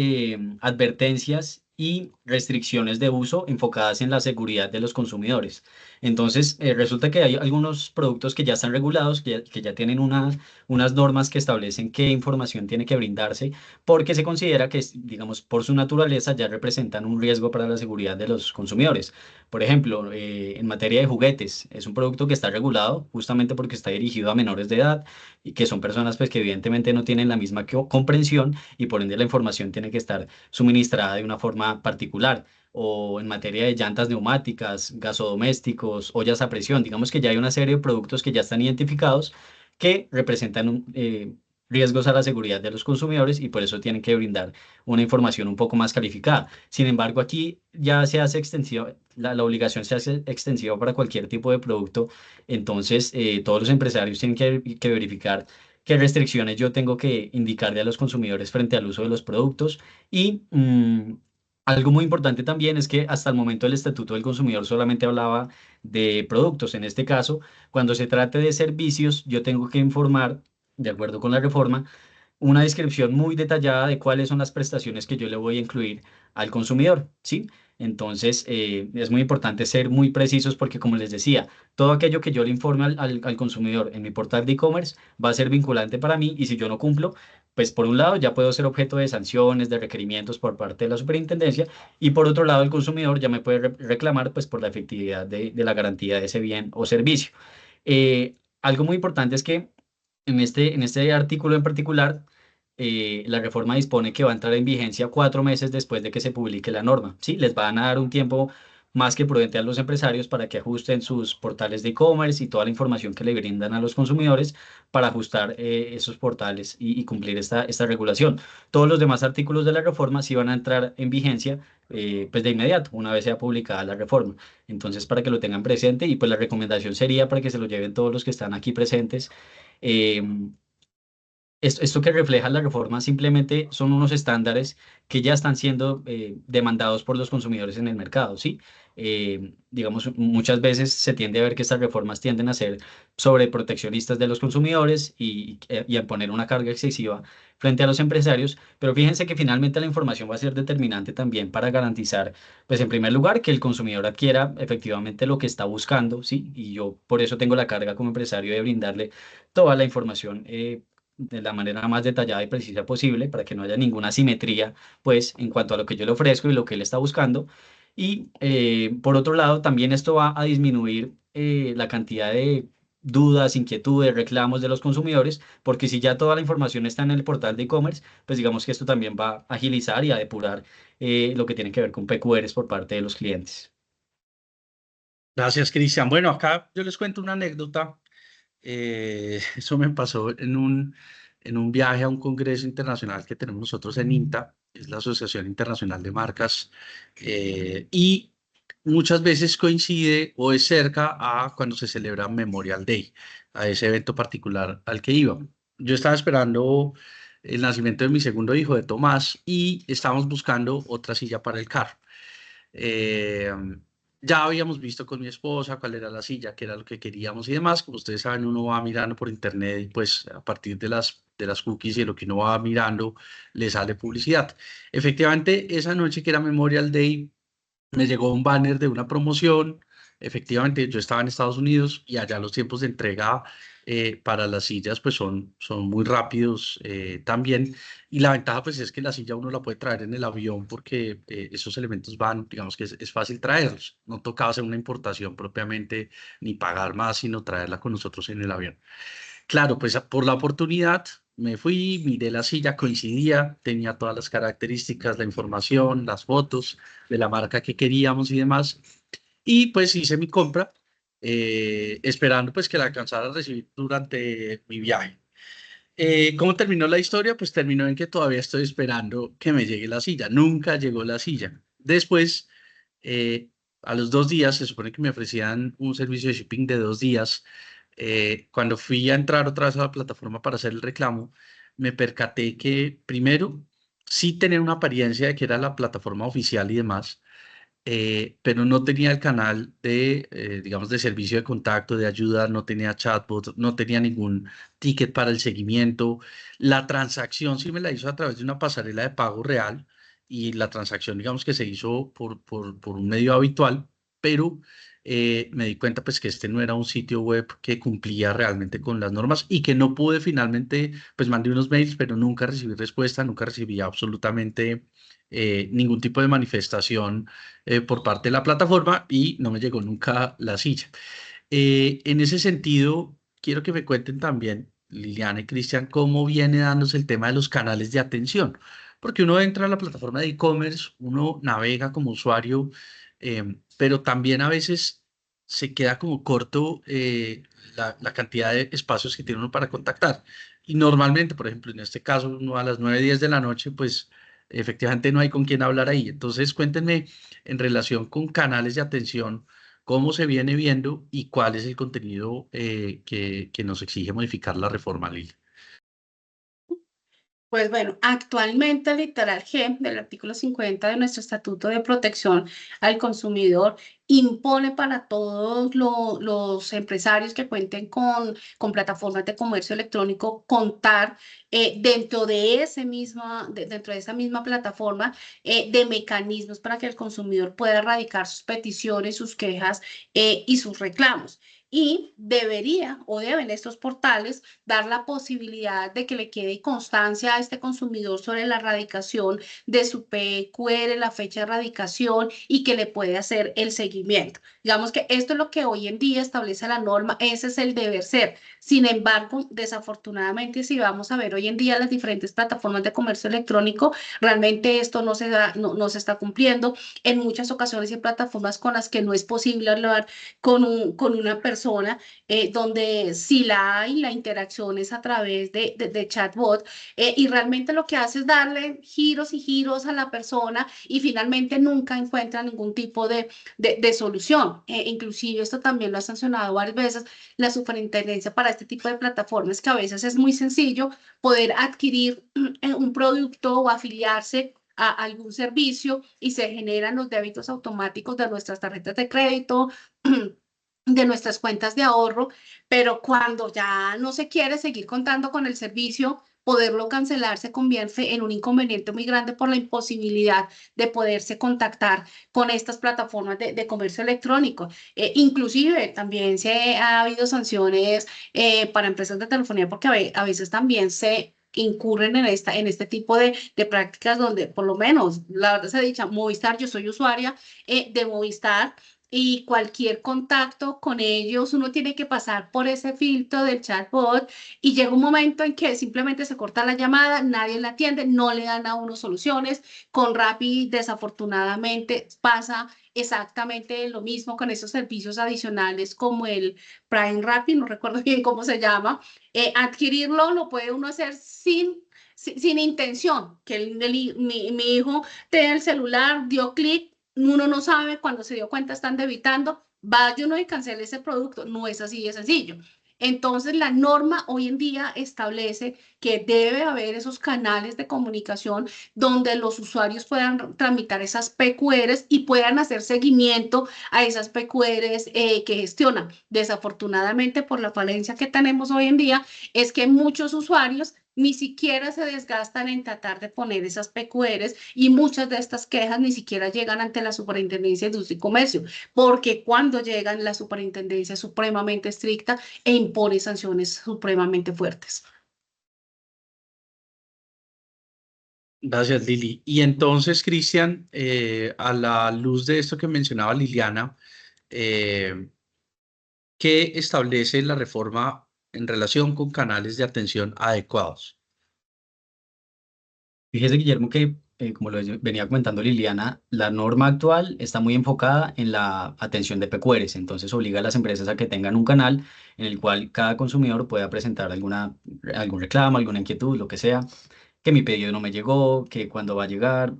advertencias y restricciones de uso enfocadas en la seguridad de los consumidores. Entonces, resulta que hay algunos productos que ya están regulados, que ya tienen unas normas que establecen qué información tiene que brindarse, porque se considera que, digamos, por su naturaleza ya representan un riesgo para la seguridad de los consumidores. Por ejemplo, en materia de juguetes, es un producto que está regulado justamente porque está dirigido a menores de edad y que son personas pues, que evidentemente no tienen la misma comprensión y por ende la información tiene que estar suministrada de una forma particular o en materia de llantas neumáticas, gasodomésticos, ollas a presión. Digamos que ya hay una serie de productos que ya están identificados que representan riesgos a la seguridad de los consumidores y por eso tienen que brindar una información un poco más calificada. Sin embargo, aquí ya se hace extensiva, la obligación se hace extensiva para cualquier tipo de producto. Entonces, todos los empresarios tienen que verificar qué restricciones yo tengo que indicarle a los consumidores frente al uso de los productos y algo muy importante también es que hasta el momento el Estatuto del Consumidor solamente hablaba de productos. En este caso, cuando se trate de servicios, yo tengo que informar, de acuerdo con la reforma, una descripción muy detallada de cuáles son las prestaciones que yo le voy a incluir al consumidor, ¿sí? Entonces, es muy importante ser muy precisos porque, como les decía, todo aquello que yo le informe al consumidor en mi portal de e-commerce va a ser vinculante para mí y si yo no cumplo, pues por un lado ya puedo ser objeto de sanciones, de requerimientos por parte de la superintendencia y por otro lado el consumidor ya me puede reclamar pues por la efectividad de la garantía de ese bien o servicio. Algo muy importante es que en este artículo en particular, la reforma dispone que va a entrar en vigencia 4 meses después de que se publique la norma. ¿Sí? Les van a dar un tiempo más que prudente a los empresarios para que ajusten sus portales de e-commerce y toda la información que le brindan a los consumidores para ajustar esos portales y cumplir esta regulación. Todos los demás artículos de la reforma sí van a entrar en vigencia pues de inmediato, una vez sea publicada la reforma. Entonces, para que lo tengan presente y pues la recomendación sería para que se lo lleven todos los que están aquí presentes. em, esto que refleja la reforma simplemente son unos estándares que ya están siendo demandados por los consumidores en el mercado, ¿sí? Digamos, muchas veces se tiende a ver que estas reformas tienden a ser sobreproteccionistas de los consumidores y a poner una carga excesiva frente a los empresarios, pero fíjense que finalmente la información va a ser determinante también para garantizar, pues en primer lugar, que el consumidor adquiera efectivamente lo que está buscando, ¿sí? Y yo por eso tengo la carga como empresario de brindarle toda la información de la manera más detallada y precisa posible para que no haya ninguna asimetría, pues, en cuanto a lo que yo le ofrezco y lo que él está buscando. Y por otro lado, también esto va a disminuir la cantidad de dudas, inquietudes, reclamos de los consumidores, porque si ya toda la información está en el portal de e-commerce, pues digamos que esto también va a agilizar y a depurar lo que tiene que ver con PQRs por parte de los clientes. Gracias, Cristian. Bueno, acá yo les cuento una anécdota. Eso me pasó en un viaje a un congreso internacional que tenemos nosotros en INTA, que es la Asociación Internacional de Marcas, y muchas veces coincide o es cerca a cuando se celebra Memorial Day, a ese evento particular al que iba. Yo estaba esperando el nacimiento de mi segundo hijo, de Tomás, y estábamos buscando otra silla para el carro. Eh, ya habíamos visto con mi esposa cuál era la silla, qué era lo que queríamos y demás. Como ustedes saben, uno va mirando por internet y pues a partir de las cookies y de lo que uno va mirando, le sale publicidad. Efectivamente, esa noche que era Memorial Day, me llegó un banner de una promoción efectivamente yo estaba en Estados Unidos y allá los tiempos de entrega para las sillas pues son muy rápidos también. Y la ventaja pues es que la silla uno la puede traer en el avión porque esos elementos van, digamos que es fácil traerlos. No tocaba hacer una importación propiamente ni pagar más, sino traerla con nosotros en el avión. Claro, pues por la oportunidad me fui, miré la silla, coincidía, tenía todas las características, la información, las fotos de la marca que queríamos y demás. Y pues hice mi compra, esperando pues que la alcanzara a recibir durante mi viaje. ¿Cómo terminó la historia? Pues terminó en que todavía estoy esperando que me llegue la silla. Nunca llegó la silla. Después, eh, a los 2 días, se supone que me ofrecían un servicio de shipping de 2 días. Cuando fui a entrar otra vez a la plataforma para hacer el reclamo, me percaté que primero sí tenía una apariencia de que era la plataforma oficial y demás, pero no tenía el canal de, digamos, de servicio de contacto, de ayuda, no tenía chatbot, no tenía ningún ticket para el seguimiento. La transacción sí me la hizo a través de una pasarela de pago real y la transacción, digamos, que se hizo por un medio habitual, pero me di cuenta pues que este no era un sitio web que cumplía realmente con las normas y que no pude finalmente, pues mandé unos mails, pero nunca recibí respuesta, nunca recibí absolutamente ningún tipo de manifestación por parte de la plataforma y no me llegó nunca la silla. En ese sentido, quiero que me cuenten también, Liliana y Cristian, cómo viene dándose el tema de los canales de atención. Porque uno entra a la plataforma de e-commerce, uno navega como usuario, pero también a veces se queda como corto la cantidad de espacios que tiene uno para contactar. Y normalmente, por ejemplo, en este caso, uno a las 9:10 de la noche, pues efectivamente no hay con quién hablar ahí. Entonces, cuéntenme en relación con canales de atención, cómo se viene viendo y cuál es el contenido que nos exige modificar la reforma, Lili. Pues bueno, actualmente el literal G del artículo 50 de nuestro Estatuto de Protección al Consumidor impone para todos los empresarios que cuenten con plataformas de comercio electrónico contar dentro de esa misma plataforma de mecanismos para que el consumidor pueda erradicar sus peticiones, sus quejas y sus reclamos. Y debería o deben estos portales dar la posibilidad de que le quede constancia a este consumidor sobre la erradicación de su PQR, la fecha de erradicación y que le puede hacer el seguimiento. Digamos que esto es lo que hoy en día establece la norma, ese es el deber ser. Sin embargo, desafortunadamente, si vamos a ver hoy en día las diferentes plataformas de comercio electrónico, realmente esto no se está cumpliendo. En muchas ocasiones hay plataformas con las que no es posible hablar con una persona donde si la hay, la interacción es a través de chatbot y realmente lo que hace es darle giros y giros a la persona y finalmente nunca encuentra ningún tipo de solución. Inclusive esto también lo ha sancionado varias veces la superintendencia para este tipo de plataformas que a veces es muy sencillo poder adquirir un producto o afiliarse a algún servicio y se generan los débitos automáticos de nuestras tarjetas de crédito, de nuestras cuentas de ahorro, pero cuando ya no se quiere seguir contando con el servicio, poderlo cancelar se convierte en un inconveniente muy grande por la imposibilidad de poderse contactar con estas plataformas de comercio electrónico. Inclusive también se ha habido sanciones para empresas de telefonía porque a veces también se incurren en este tipo de prácticas donde por lo menos, la verdad se ha dicho, Movistar, yo soy usuaria de Movistar y cualquier contacto con ellos, uno tiene que pasar por ese filtro del chatbot y llega un momento en que simplemente se corta la llamada, nadie la atiende, no le dan a uno soluciones. Con Rappi, desafortunadamente, pasa exactamente lo mismo con esos servicios adicionales como el Prime Rappi, no recuerdo bien cómo se llama. Adquirirlo lo puede uno hacer sin intención, que mi hijo tenga el celular, dio clic, uno no sabe, cuando se dio cuenta están debitando, vaya uno y cancele ese producto. No es así de sencillo. Entonces, la norma hoy en día establece que debe haber esos canales de comunicación donde los usuarios puedan tramitar esas PQRs y puedan hacer seguimiento a esas PQRs que gestionan. Desafortunadamente, por la falencia que tenemos hoy en día, es que muchos usuarios ni siquiera se desgastan en tratar de poner esas PQRs y muchas de estas quejas ni siquiera llegan ante la Superintendencia de Industria y Comercio, porque cuando llegan la Superintendencia es supremamente estricta e impone sanciones supremamente fuertes. Gracias, Lili. Y entonces, Cristian, a la luz de esto que mencionaba Liliana, eh, ¿qué establece la reforma en relación con canales de atención adecuados? Fíjese, Guillermo, que como venía comentando Liliana, la norma actual está muy enfocada en la atención de PQRs, entonces obliga a las empresas a que tengan un canal en el cual cada consumidor pueda presentar algún reclamo, alguna inquietud, lo que sea, que mi pedido no me llegó, que cuándo va a llegar,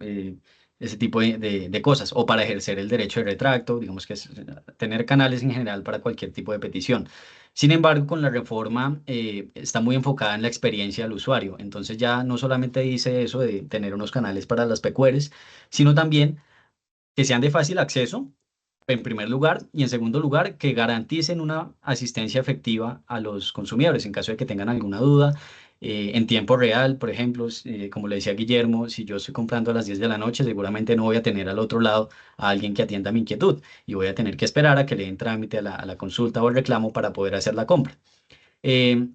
ese tipo de cosas, o para ejercer el derecho de retracto, digamos que es tener canales en general para cualquier tipo de petición. Sin embargo, con la reforma está muy enfocada en la experiencia del usuario, entonces ya no solamente dice eso de tener unos canales para las PQRs, sino también que sean de fácil acceso, en primer lugar, y en segundo lugar, que garanticen una asistencia efectiva a los consumidores en caso de que tengan alguna duda. En tiempo real, por ejemplo, como le decía Guillermo, si yo estoy comprando a las 10 de la noche, seguramente no voy a tener al otro lado a alguien que atienda mi inquietud y voy a tener que esperar a que le den trámite a la consulta o el reclamo para poder hacer la compra. Eh,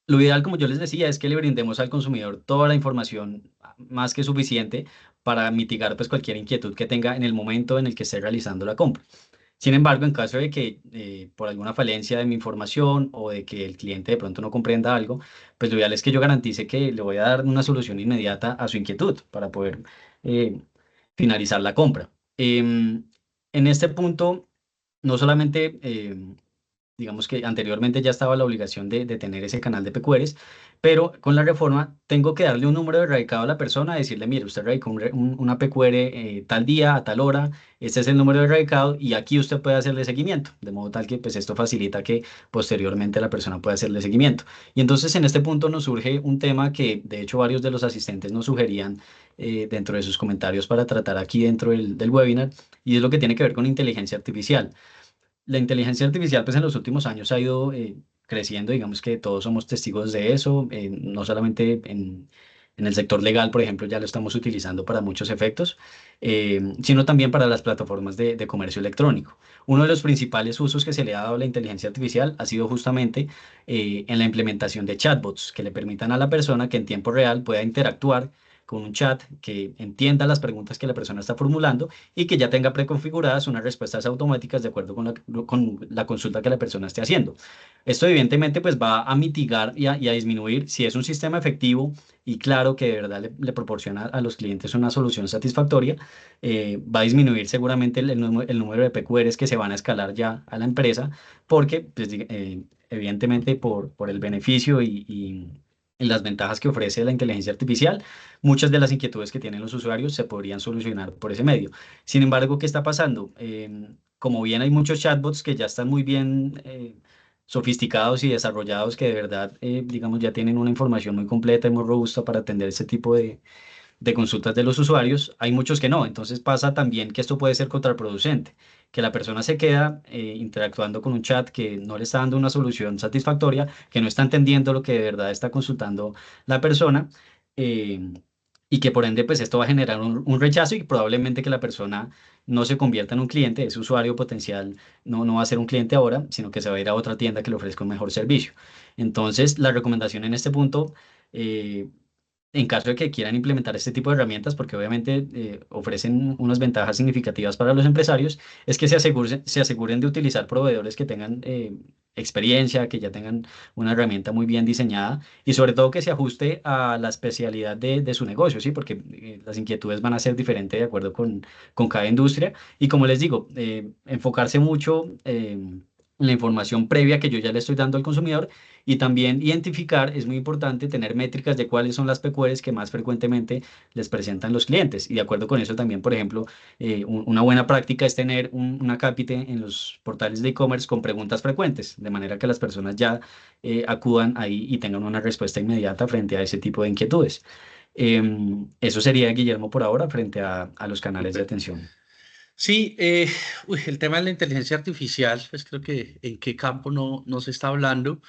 lo ideal, como yo les decía, es que le brindemos al consumidor toda la información más que suficiente para mitigar pues, cualquier inquietud que tenga en el momento en el que esté realizando la compra. Sin embargo, en caso de que por alguna falencia de mi información o de que el cliente de pronto no comprenda algo, pues lo ideal es que yo garantice que le voy a dar una solución inmediata a su inquietud para poder eh, finalizar la compra. En este punto, no solamente digamos que anteriormente ya estaba la obligación de tener ese canal de PQRs, pero con la reforma tengo que darle un número de radicado a la persona, decirle, mire, usted radicó una PQR tal día, a tal hora, este es el número de radicado y aquí usted puede hacerle seguimiento, de modo tal que pues esto facilita que posteriormente la persona pueda hacerle seguimiento. Y entonces en este punto nos surge un tema que de hecho varios de los asistentes nos sugerían dentro de sus comentarios para tratar aquí dentro del webinar, y es lo que tiene que ver con inteligencia artificial. La inteligencia artificial, pues en los últimos años ha ido creciendo, digamos que todos somos testigos de eso, no solamente en el sector legal, por ejemplo, ya lo estamos utilizando para muchos efectos, sino también para las plataformas de comercio electrónico. Uno de los principales usos que se le ha dado a la inteligencia artificial ha sido justamente en la implementación de chatbots que le permitan a la persona que en tiempo real pueda interactuar con un chat que entienda las preguntas que la persona está formulando y que ya tenga preconfiguradas unas respuestas automáticas de acuerdo con la consulta que la persona esté haciendo. Esto evidentemente pues va a mitigar y a disminuir si es un sistema efectivo y claro que de verdad le proporciona a los clientes una solución satisfactoria, va a disminuir seguramente el número de PQRs que se van a escalar ya a la empresa porque pues, evidentemente por el beneficio y las ventajas que ofrece la inteligencia artificial, muchas de las inquietudes que tienen los usuarios se podrían solucionar por ese medio. Sin embargo, ¿qué está pasando? Como bien hay muchos chatbots que ya están muy bien sofisticados y desarrollados, que de verdad, digamos, ya tienen una información muy completa y muy robusta para atender ese tipo de consultas de los usuarios, hay muchos que no. Entonces pasa también que esto puede ser contraproducente, que la persona se queda interactuando con un chat que no le está dando una solución satisfactoria, que no está entendiendo lo que de verdad está consultando la persona. eh, y que por ende, pues esto va a generar un rechazo y probablemente que la persona no se convierta en un cliente, ese usuario potencial no va a ser un cliente ahora, sino que se va a ir a otra tienda que le ofrezca un mejor servicio. Entonces, la recomendación en este punto, eh, en caso de que quieran implementar este tipo de herramientas, porque obviamente ofrecen unas ventajas significativas para los empresarios, es que se aseguren de utilizar proveedores que tengan experiencia, que ya tengan una herramienta muy bien diseñada y sobre todo que se ajuste a la especialidad de su negocio, ¿sí? Porque las inquietudes van a ser diferentes de acuerdo con cada industria. Y como les digo, enfocarse mucho en la información previa que yo ya le estoy dando al consumidor y también identificar, es muy importante tener métricas de cuáles son las PQRs que más frecuentemente les presentan los clientes. Y de acuerdo con eso también, por ejemplo, una buena práctica es tener un acápite en los portales de e-commerce con preguntas frecuentes, de manera que las personas ya acudan ahí y tengan una respuesta inmediata frente a ese tipo de inquietudes. Eso sería, Guillermo, por ahora, frente a los canales de Súper. atención. Sí, el tema de la inteligencia artificial, pues creo que en qué campo no se está hablando.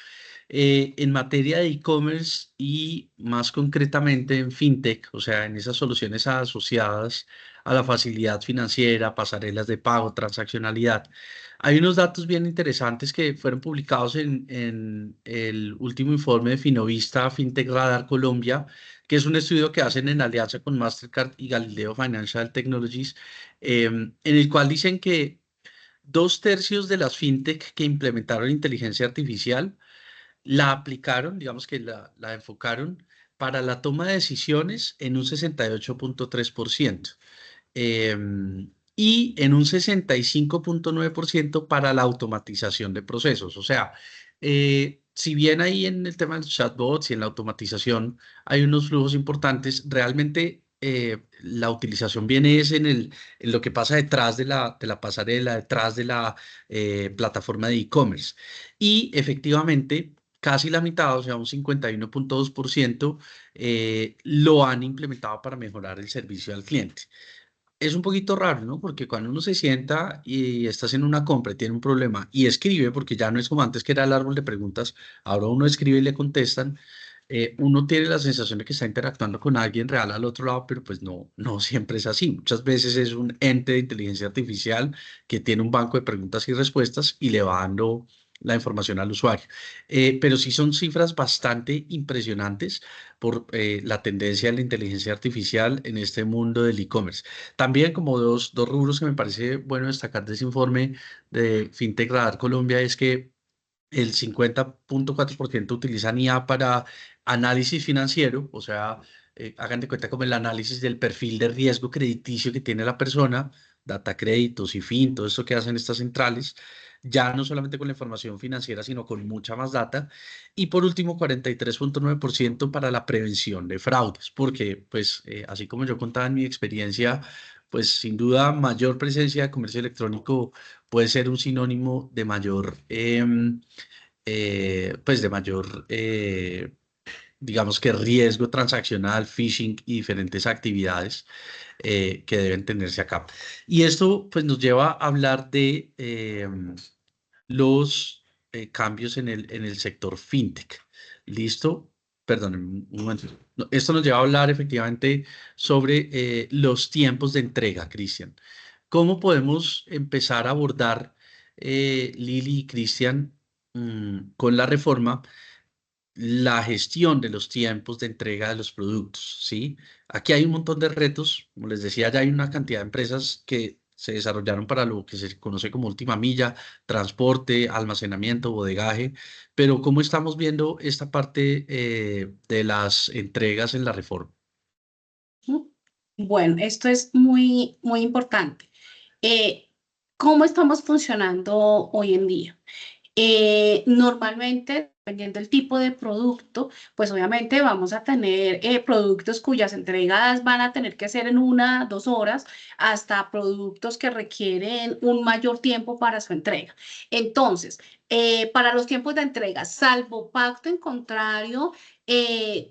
En materia de e-commerce y más concretamente en fintech, o sea, en esas soluciones asociadas a la facilidad financiera, pasarelas de pago, transaccionalidad. Hay unos datos bien interesantes que fueron publicados en el último informe de Finovista Fintech Radar Colombia, que es un estudio que hacen en alianza con Mastercard y Galileo Financial Technologies, en el cual dicen que 2/3 de las fintech que implementaron inteligencia artificial la aplicaron, digamos que la enfocaron para la toma de decisiones en un 68,3%, y en un 65,9% para la automatización de procesos. O sea, si bien ahí en el tema de los chatbots y en la automatización hay unos flujos importantes, realmente la utilización viene es en lo que pasa detrás de la pasarela, detrás de la plataforma de e-commerce. Y efectivamente, casi la mitad, o sea, un 51,2%, lo han implementado para mejorar el servicio al cliente. Es un poquito raro, ¿no? Porque cuando uno se sienta y estás en una compra y tiene un problema y escribe, porque ya no es como antes que era el árbol de preguntas, ahora uno escribe y le contestan, uno tiene la sensación de que está interactuando con alguien real al otro lado, pero pues no siempre es así. Muchas veces es un ente de inteligencia artificial que tiene un banco de preguntas y respuestas y le va dando la información al usuario. Pero sí son cifras bastante impresionantes por la tendencia de la inteligencia artificial en este mundo del e-commerce. También como dos rubros que me parece bueno destacar de ese informe de FinTech Radar Colombia es que el 50,4% utilizan IA para análisis financiero, o sea, hagan de cuenta como el análisis del perfil de riesgo crediticio que tiene la persona, data créditos y fin, todo esto que hacen estas centrales, ya no solamente con la información financiera, sino con mucha más data. Y por último, 43,9% para la prevención de fraudes, porque pues así como yo contaba en mi experiencia, pues sin duda mayor presencia de comercio electrónico puede ser un sinónimo de mayor pues de mayor, digamos que riesgo transaccional, phishing y diferentes actividades que deben tenerse acá. Y esto pues nos lleva a hablar de los cambios en el sector fintech. ¿Listo? Perdón, un momento. No, esto nos lleva a hablar efectivamente sobre los tiempos de entrega, Cristian. ¿Cómo podemos empezar a abordar, Lili y Cristian, con la reforma, la gestión de los tiempos de entrega de los productos? ¿Sí? Aquí hay un montón de retos. Como les decía, ya hay una cantidad de empresas que se desarrollaron para lo que se conoce como última milla, transporte, almacenamiento, bodegaje, pero ¿cómo estamos viendo esta parte de las entregas en la reforma? Bueno, esto es muy, muy importante. Eh, ¿Cómo estamos funcionando hoy en día? Normalmente, dependiendo del tipo de producto, pues obviamente vamos a tener productos cuyas entregas van a tener que ser en 1, 2 horas, hasta productos que requieren un mayor tiempo para su entrega. Entonces, para los tiempos de entrega, salvo pacto en contrario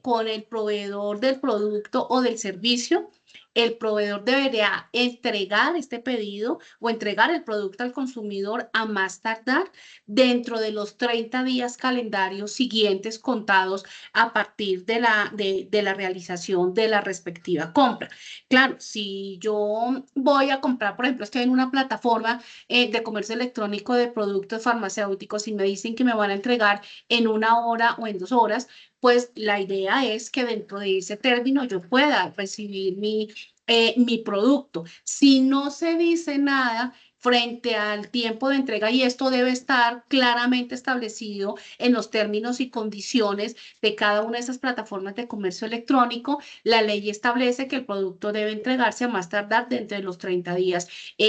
con el proveedor del producto o del servicio, el proveedor debería entregar este pedido o entregar el producto al consumidor a más tardar dentro de los 30 días calendarios siguientes contados a partir de la realización de la respectiva compra. Claro, si yo voy a comprar, por ejemplo, estoy en una plataforma de comercio electrónico de productos farmacéuticos y me dicen que me van a entregar en 1 hora o en 2 horas, pues la idea es que dentro de ese término yo pueda recibir mi producto. Si no se dice nada frente al tiempo de entrega, y esto debe estar claramente establecido en los términos y condiciones de cada una de esas plataformas de comercio electrónico, la ley establece que el producto debe entregarse a más tardar dentro de los 30 días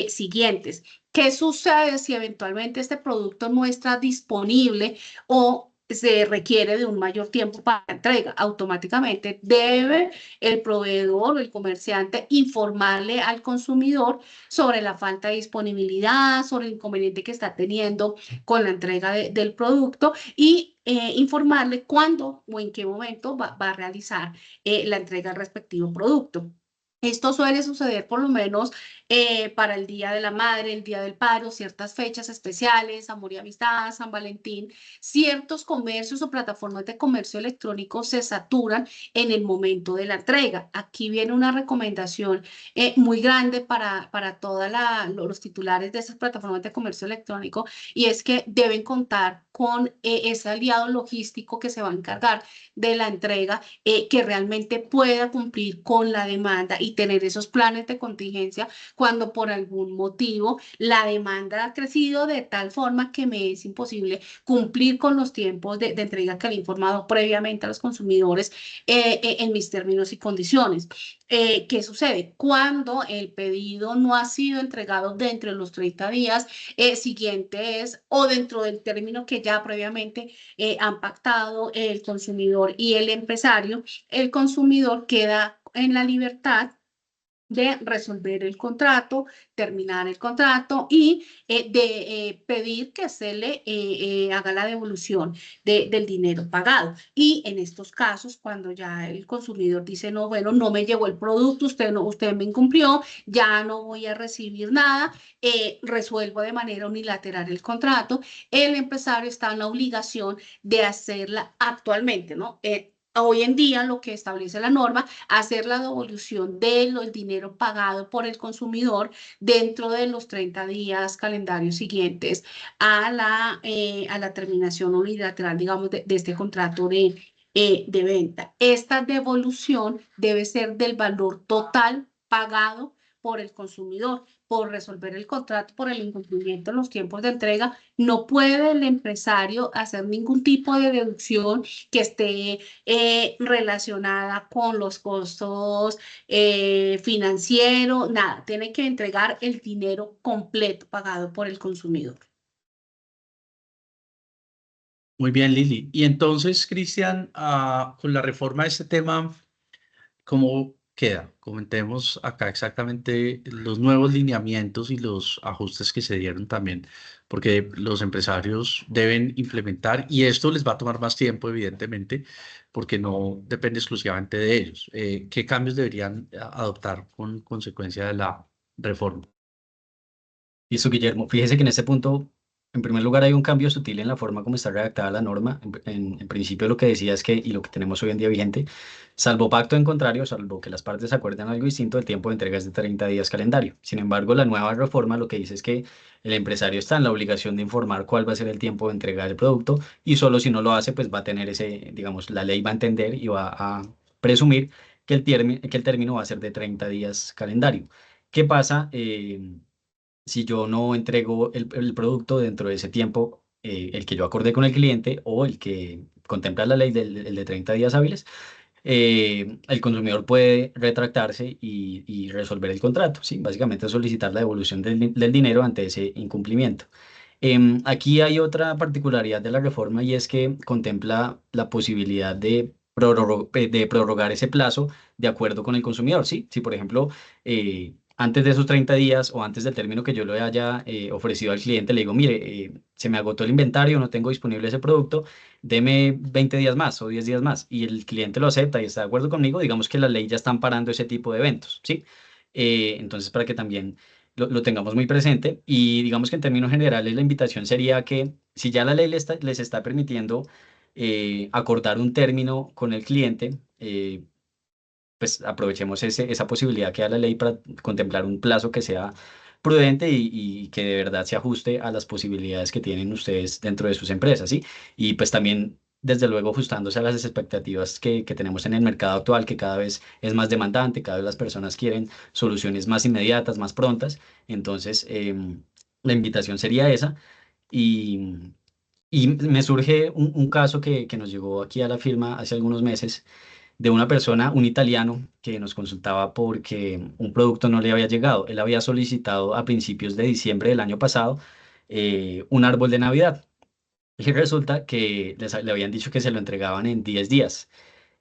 siguientes. ¿Qué sucede si eventualmente este producto no está disponible o se requiere de un mayor tiempo para la entrega? Automáticamente debe el proveedor o el comerciante informarle al consumidor sobre la falta de disponibilidad, sobre el inconveniente que está teniendo con la entrega del producto y informarle cuándo o en qué momento va a realizar la entrega del respectivo producto. Esto suele suceder por lo menos para el Día de la Madre, el Día del Padre, ciertas fechas especiales, Amor y Amistad, San Valentín. Ciertos comercios o plataformas de comercio electrónico se saturan en el momento de la entrega. Aquí viene una recomendación muy grande para todos los titulares de esas plataformas de comercio electrónico, y es que deben contar con ese aliado logístico que se va a encargar de la entrega, que realmente pueda cumplir con la demanda y tener esos planes de contingencia cuando por algún motivo la demanda ha crecido de tal forma que me es imposible cumplir con los tiempos de entrega que le he informado previamente a los consumidores en mis términos y condiciones. ¿Qué sucede? Cuando el pedido no ha sido entregado dentro de los 30 días siguientes o dentro del término que ya previamente han pactado el consumidor y el empresario, el consumidor queda en la libertad de resolver el contrato, terminar el contrato y de pedir que se le haga la devolución del dinero pagado. Y en estos casos, cuando ya el consumidor dice, no, bueno, no me llegó el producto, usted me incumplió, ya no voy a recibir nada, resuelvo de manera unilateral el contrato, el empresario está en la obligación de hacerla actualmente, ¿no? Hoy en día lo que establece la norma, hacer la devolución del dinero pagado por el consumidor dentro de los 30 días calendarios siguientes a la terminación unilateral, digamos, de este contrato de venta. Esta devolución debe ser del valor total pagado por el consumidor por resolver el contrato, por el incumplimiento de los tiempos de entrega. No puede el empresario hacer ningún tipo de deducción que esté relacionada con los costos financieros, nada, tiene que entregar el dinero completo pagado por el consumidor. Muy bien, Lili. Y entonces, Cristian, con la reforma de este tema, ¿cómo queda? Comentemos acá exactamente los nuevos lineamientos y los ajustes que se dieron también, porque los empresarios deben implementar y esto les va a tomar más tiempo, evidentemente, porque no depende exclusivamente de ellos. ¿Qué cambios deberían adoptar con consecuencia de la reforma? Listo, Guillermo. Fíjese que en este punto, en primer lugar, hay un cambio sutil en la forma como está redactada la norma. En principio, lo que decía es que, y lo que tenemos hoy en día vigente, salvo pacto en contrario, salvo que las partes acuerden algo distinto, el tiempo de entrega es de 30 días calendario. Sin embargo, la nueva reforma lo que dice es que el empresario está en la obligación de informar cuál va a ser el tiempo de entrega del producto y solo si no lo hace, pues va a tener ese, digamos, la ley va a entender y va a presumir que el término va a ser de 30 días calendario. ¿Qué pasa? Si yo no entrego el producto dentro de ese tiempo, el que yo acordé con el cliente o el que contempla la ley el de 30 días hábiles, el consumidor puede retractarse y resolver el contrato, ¿sí? Básicamente solicitar la devolución del dinero ante ese incumplimiento. Aquí hay otra particularidad de la reforma y es que contempla la posibilidad de prorrogar ese plazo de acuerdo con el consumidor, ¿sí? Si, por ejemplo, antes de esos 30 días o antes del término que yo le haya ofrecido al cliente, le digo, mire, se me agotó el inventario, no tengo disponible ese producto, deme 20 días más o 10 días más, y el cliente lo acepta y está de acuerdo conmigo, digamos que la ley ya está amparando ese tipo de eventos, ¿sí? Entonces, para que también lo tengamos muy presente y digamos que en términos generales la invitación sería que si ya la ley les está permitiendo acordar un término con el cliente, pues aprovechemos esa posibilidad que da la ley para contemplar un plazo que sea prudente y que de verdad se ajuste a las posibilidades que tienen ustedes dentro de sus empresas, ¿sí? Y pues también, desde luego, ajustándose a las expectativas que tenemos en el mercado actual, que cada vez es más demandante, cada vez las personas quieren soluciones más inmediatas, más prontas. Entonces, la invitación sería esa. Y, y me surge un caso que nos llegó aquí a la firma hace algunos meses de una persona, un italiano, que nos consultaba porque un producto no le había llegado. Él había solicitado a principios de diciembre del año pasado un árbol de Navidad y resulta que le habían dicho que se lo entregaban en 10 días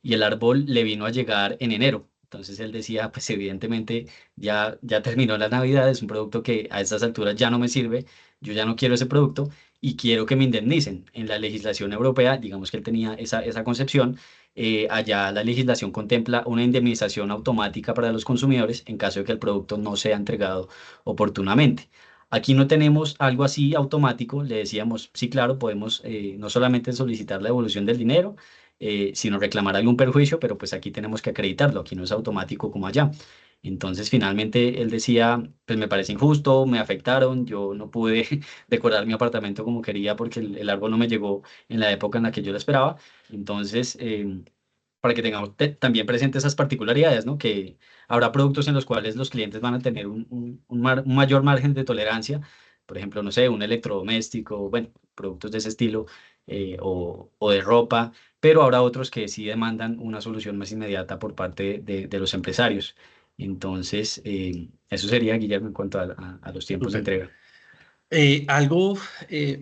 y el árbol le vino a llegar en enero. Entonces él decía, pues evidentemente ya terminó la Navidad, es un producto que a estas alturas ya no me sirve, yo ya no quiero ese producto y quiero que me indemnicen. En la legislación europea, digamos que él tenía esa concepción allá la legislación contempla una indemnización automática para los consumidores en caso de que el producto no sea entregado oportunamente. Aquí no tenemos algo así automático, le decíamos, sí, claro, podemos no solamente solicitar la devolución del dinero, sino reclamar algún perjuicio, pero pues aquí tenemos que acreditarlo, aquí no es automático como allá. Entonces, finalmente él decía, pues me parece injusto, me afectaron, yo no pude decorar mi apartamento como quería porque el árbol no me llegó en la época en la que yo lo esperaba. Entonces, para que tengamos también presentes esas particularidades, ¿no? Que habrá productos en los cuales los clientes van a tener un mayor margen de tolerancia, por ejemplo, no sé, un electrodoméstico, bueno, productos de ese estilo, o de ropa, pero habrá otros que sí demandan una solución más inmediata por parte de los empresarios. Entonces, eso sería, Guillermo, en cuanto a los tiempos de Súper. entrega. Algo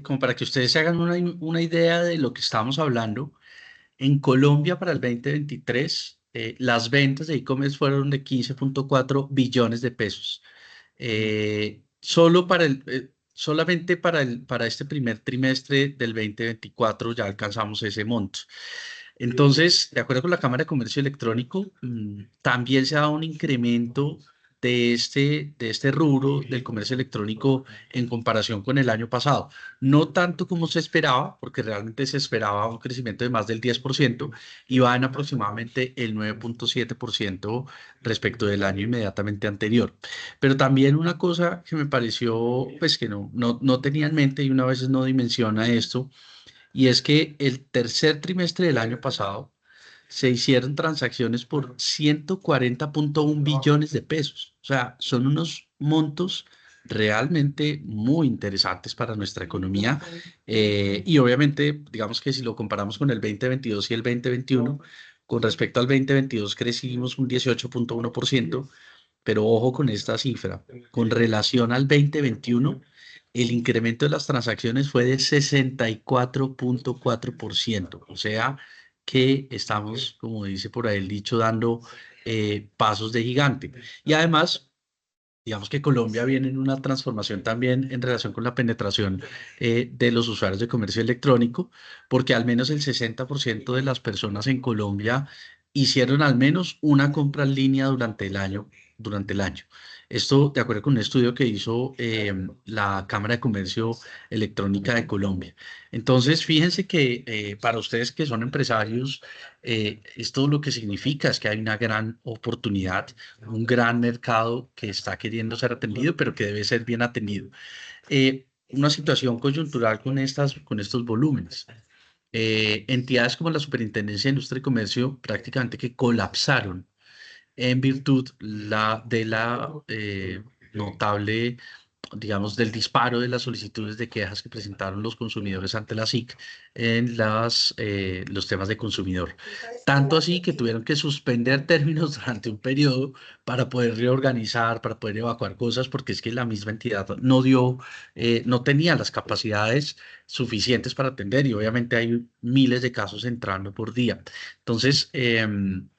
como para que ustedes se hagan una idea de lo que estamos hablando. En Colombia para el 2023, las ventas de e-commerce fueron de 15,4 billones de pesos. Solamente para este primer trimestre del 2024 ya alcanzamos ese monto. Entonces, de acuerdo con la Cámara de Comercio Electrónico, también se ha dado un incremento de este rubro del comercio electrónico en comparación con el año pasado. No tanto como se esperaba, porque realmente se esperaba un crecimiento de más del 10% y va en aproximadamente el 9,7% respecto del año inmediatamente anterior. Pero también una cosa que me pareció, pues que no tenía en mente y una vez no dimensiona esto, y es que el tercer trimestre del año pasado se hicieron transacciones por 140,1 billones de pesos. O sea, son unos montos realmente muy interesantes para nuestra economía. Y obviamente, digamos que si lo comparamos con el 2022 y el 2021, con respecto al 2022 crecimos un 18,1%, pero ojo con esta cifra, con relación al 2021, el incremento de las transacciones fue de 64,4%. O sea que estamos, como dice por ahí el dicho, dando pasos de gigante. Y además, digamos que Colombia viene en una transformación también en relación con la penetración de los usuarios de comercio electrónico, porque al menos el 60% de las personas en Colombia hicieron al menos una compra en línea durante el año. Esto de acuerdo con un estudio que hizo la Cámara de Comercio Electrónica de Colombia. Entonces, fíjense que para ustedes que son empresarios, esto lo que significa es que hay una gran oportunidad, un gran mercado que está queriendo ser atendido, pero que debe ser bien atendido. Una situación coyuntural con estos volúmenes. Entidades como la Superintendencia de Industria y Comercio prácticamente que colapsaron en virtud de la notable, digamos, del disparo de las solicitudes de quejas que presentaron los consumidores ante la SIC en los temas de consumidor. Tanto así que tuvieron que suspender términos durante un periodo para poder reorganizar, para poder evacuar cosas, porque es que la misma entidad no tenía las capacidades suficientes para atender y obviamente hay miles de casos entrando por día. Entonces,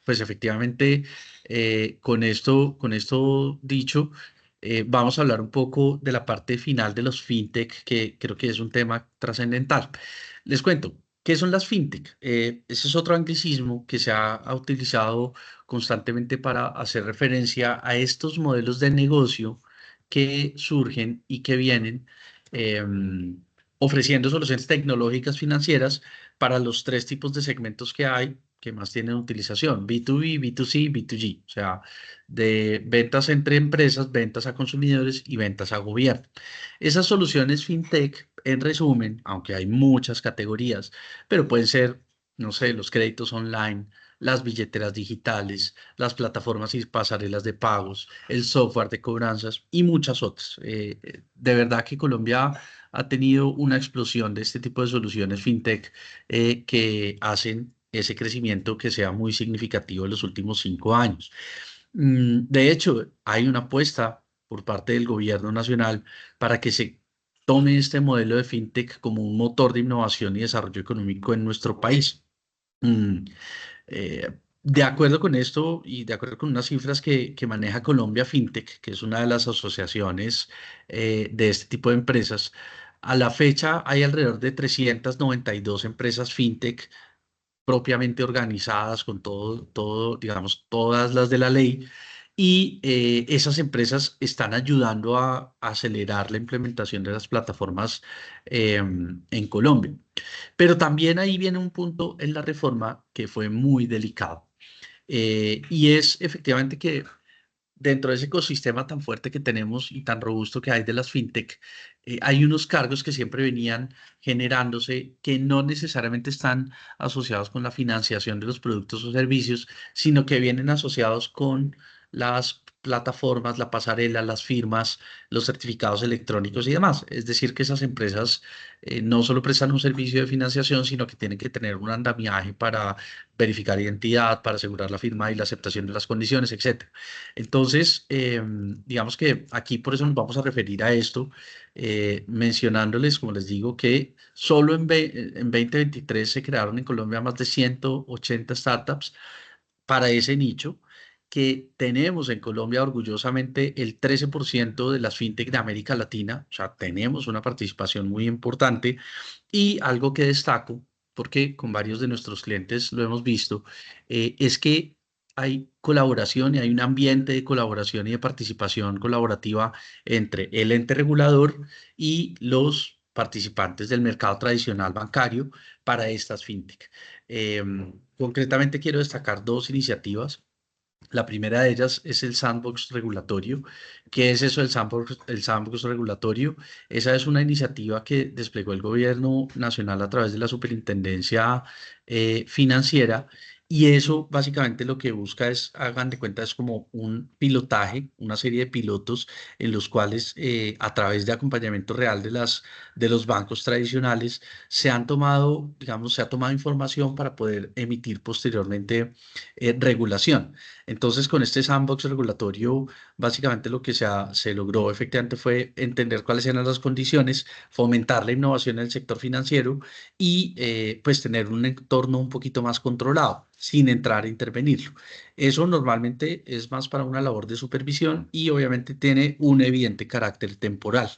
pues efectivamente, con esto dicho, vamos a hablar un poco de la parte final de los fintech, que creo que es un tema trascendental. Les cuento, ¿qué son las fintech? Ese es otro anglicismo que se ha utilizado constantemente para hacer referencia a estos modelos de negocio que surgen y que vienen ofreciendo soluciones tecnológicas financieras para los tres tipos de segmentos que hay que más tienen utilización, B2B, B2C, B2G, o sea, de ventas entre empresas, ventas a consumidores y ventas a gobierno. Esas soluciones fintech, en resumen, aunque hay muchas categorías, pero pueden ser, no sé, los créditos online, las billeteras digitales, las plataformas y pasarelas de pagos, el software de cobranzas y muchas otras. De verdad que Colombia ha tenido una explosión de este tipo de soluciones fintech que hacen ese crecimiento que sea muy significativo en los últimos 5 años. De hecho, hay una apuesta por parte del gobierno nacional para que se tome este modelo de fintech como un motor de innovación y desarrollo económico en nuestro país. Mm, de acuerdo con esto y de acuerdo con unas cifras que maneja Colombia FinTech, que es una de las asociaciones de este tipo de empresas, a la fecha hay alrededor de 392 empresas FinTech propiamente organizadas con digamos, todas las de la ley. Y esas empresas están ayudando a acelerar la implementación de las plataformas en Colombia. Pero también ahí viene un punto en la reforma que fue muy delicado. Y es efectivamente que dentro de ese ecosistema tan fuerte que tenemos y tan robusto que hay de las fintech, hay unos cargos que siempre venían generándose que no necesariamente están asociados con la financiación de los productos o servicios, sino que vienen asociados con las plataformas, la pasarela, las firmas, los certificados electrónicos y demás. Es decir, que esas empresas no solo prestan un servicio de financiación, sino que tienen que tener un andamiaje para verificar identidad, para asegurar la firma y la aceptación de las condiciones, etcétera. Entonces, digamos que aquí por eso nos vamos a referir a esto, mencionándoles, como les digo, que solo en 2023 se crearon en Colombia más de 180 startups para ese nicho, que tenemos en Colombia orgullosamente el 13% de las fintech de América Latina, o sea, tenemos una participación muy importante. Y algo que destaco, porque con varios de nuestros clientes lo hemos visto, es que hay colaboración y hay un ambiente de colaboración y de participación colaborativa entre el ente regulador y los participantes del mercado tradicional bancario para estas fintech. Concretamente quiero destacar dos iniciativas. La primera de ellas es el sandbox regulatorio. ¿Qué es eso del sandbox, el sandbox regulatorio? Esa es una iniciativa que desplegó el gobierno nacional a través de la Superintendencia Financiera, y eso básicamente lo que busca es, hagan de cuenta, es como un pilotaje, una serie de pilotos en los cuales a través de acompañamiento real de los bancos tradicionales se han tomado, digamos, se ha tomado información para poder emitir posteriormente regulación. Entonces, con este sandbox regulatorio, básicamente lo que se logró efectivamente fue entender cuáles eran las condiciones, fomentar la innovación en el sector financiero y pues tener un entorno un poquito más controlado, sin entrar a intervenirlo. Eso normalmente es más para una labor de supervisión y obviamente tiene un evidente carácter temporal.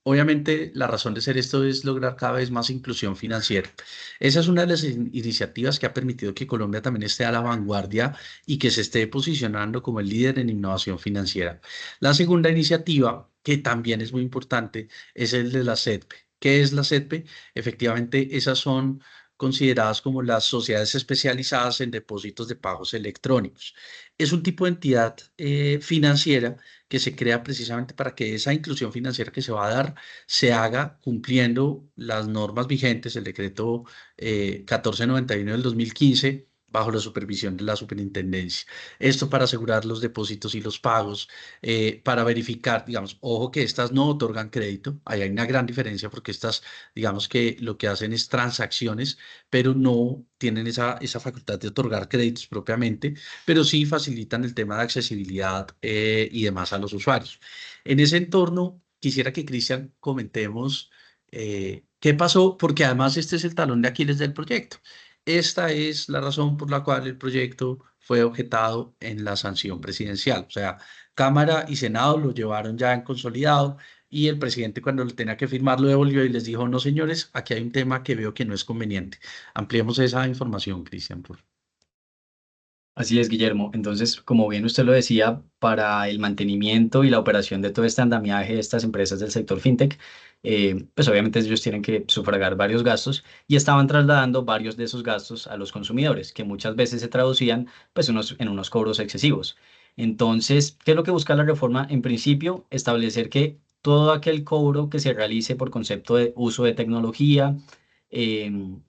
Obviamente, la razón de ser esto es lograr cada vez más inclusión financiera. Esa es una de las iniciativas que ha permitido que Colombia también esté a la vanguardia y que se esté posicionando como el líder en innovación financiera. La segunda iniciativa, que también es muy importante, es el de la SEDPE. ¿Qué es la SEDPE? Efectivamente, esas son consideradas como las sociedades especializadas en depósitos de pagos electrónicos. Es un tipo de entidad financiera que se crea precisamente para que esa inclusión financiera que se va a dar se haga cumpliendo las normas vigentes, el decreto 1491 del 2015, bajo la supervisión de la superintendencia. Esto para asegurar los depósitos y los pagos, para verificar, digamos, ojo que estas no otorgan crédito, ahí hay una gran diferencia porque estas, digamos que lo que hacen es transacciones, pero no tienen esa facultad de otorgar créditos propiamente, pero sí facilitan el tema de accesibilidad y demás a los usuarios. En ese entorno, quisiera que Cristian comentemos qué pasó, porque además este es el talón de Aquiles del proyecto. Esta es la razón por la cual el proyecto fue objetado en la sanción presidencial. O sea, Cámara y Senado lo llevaron ya en consolidado y el presidente, cuando lo tenía que firmar, lo devolvió y les dijo: no, señores, aquí hay un tema que veo que no es conveniente. Ampliemos esa información, Cristian, por favor. Así es, Guillermo. Entonces, como bien usted lo decía, para el mantenimiento y la operación de todo este andamiaje de estas empresas del sector fintech, pues obviamente ellos tienen que sufragar varios gastos y estaban trasladando varios de esos gastos a los consumidores, que muchas veces se traducían pues en unos cobros excesivos. Entonces, ¿qué es lo que busca la reforma? En principio, establecer que todo aquel cobro que se realice por concepto de uso de tecnología, em,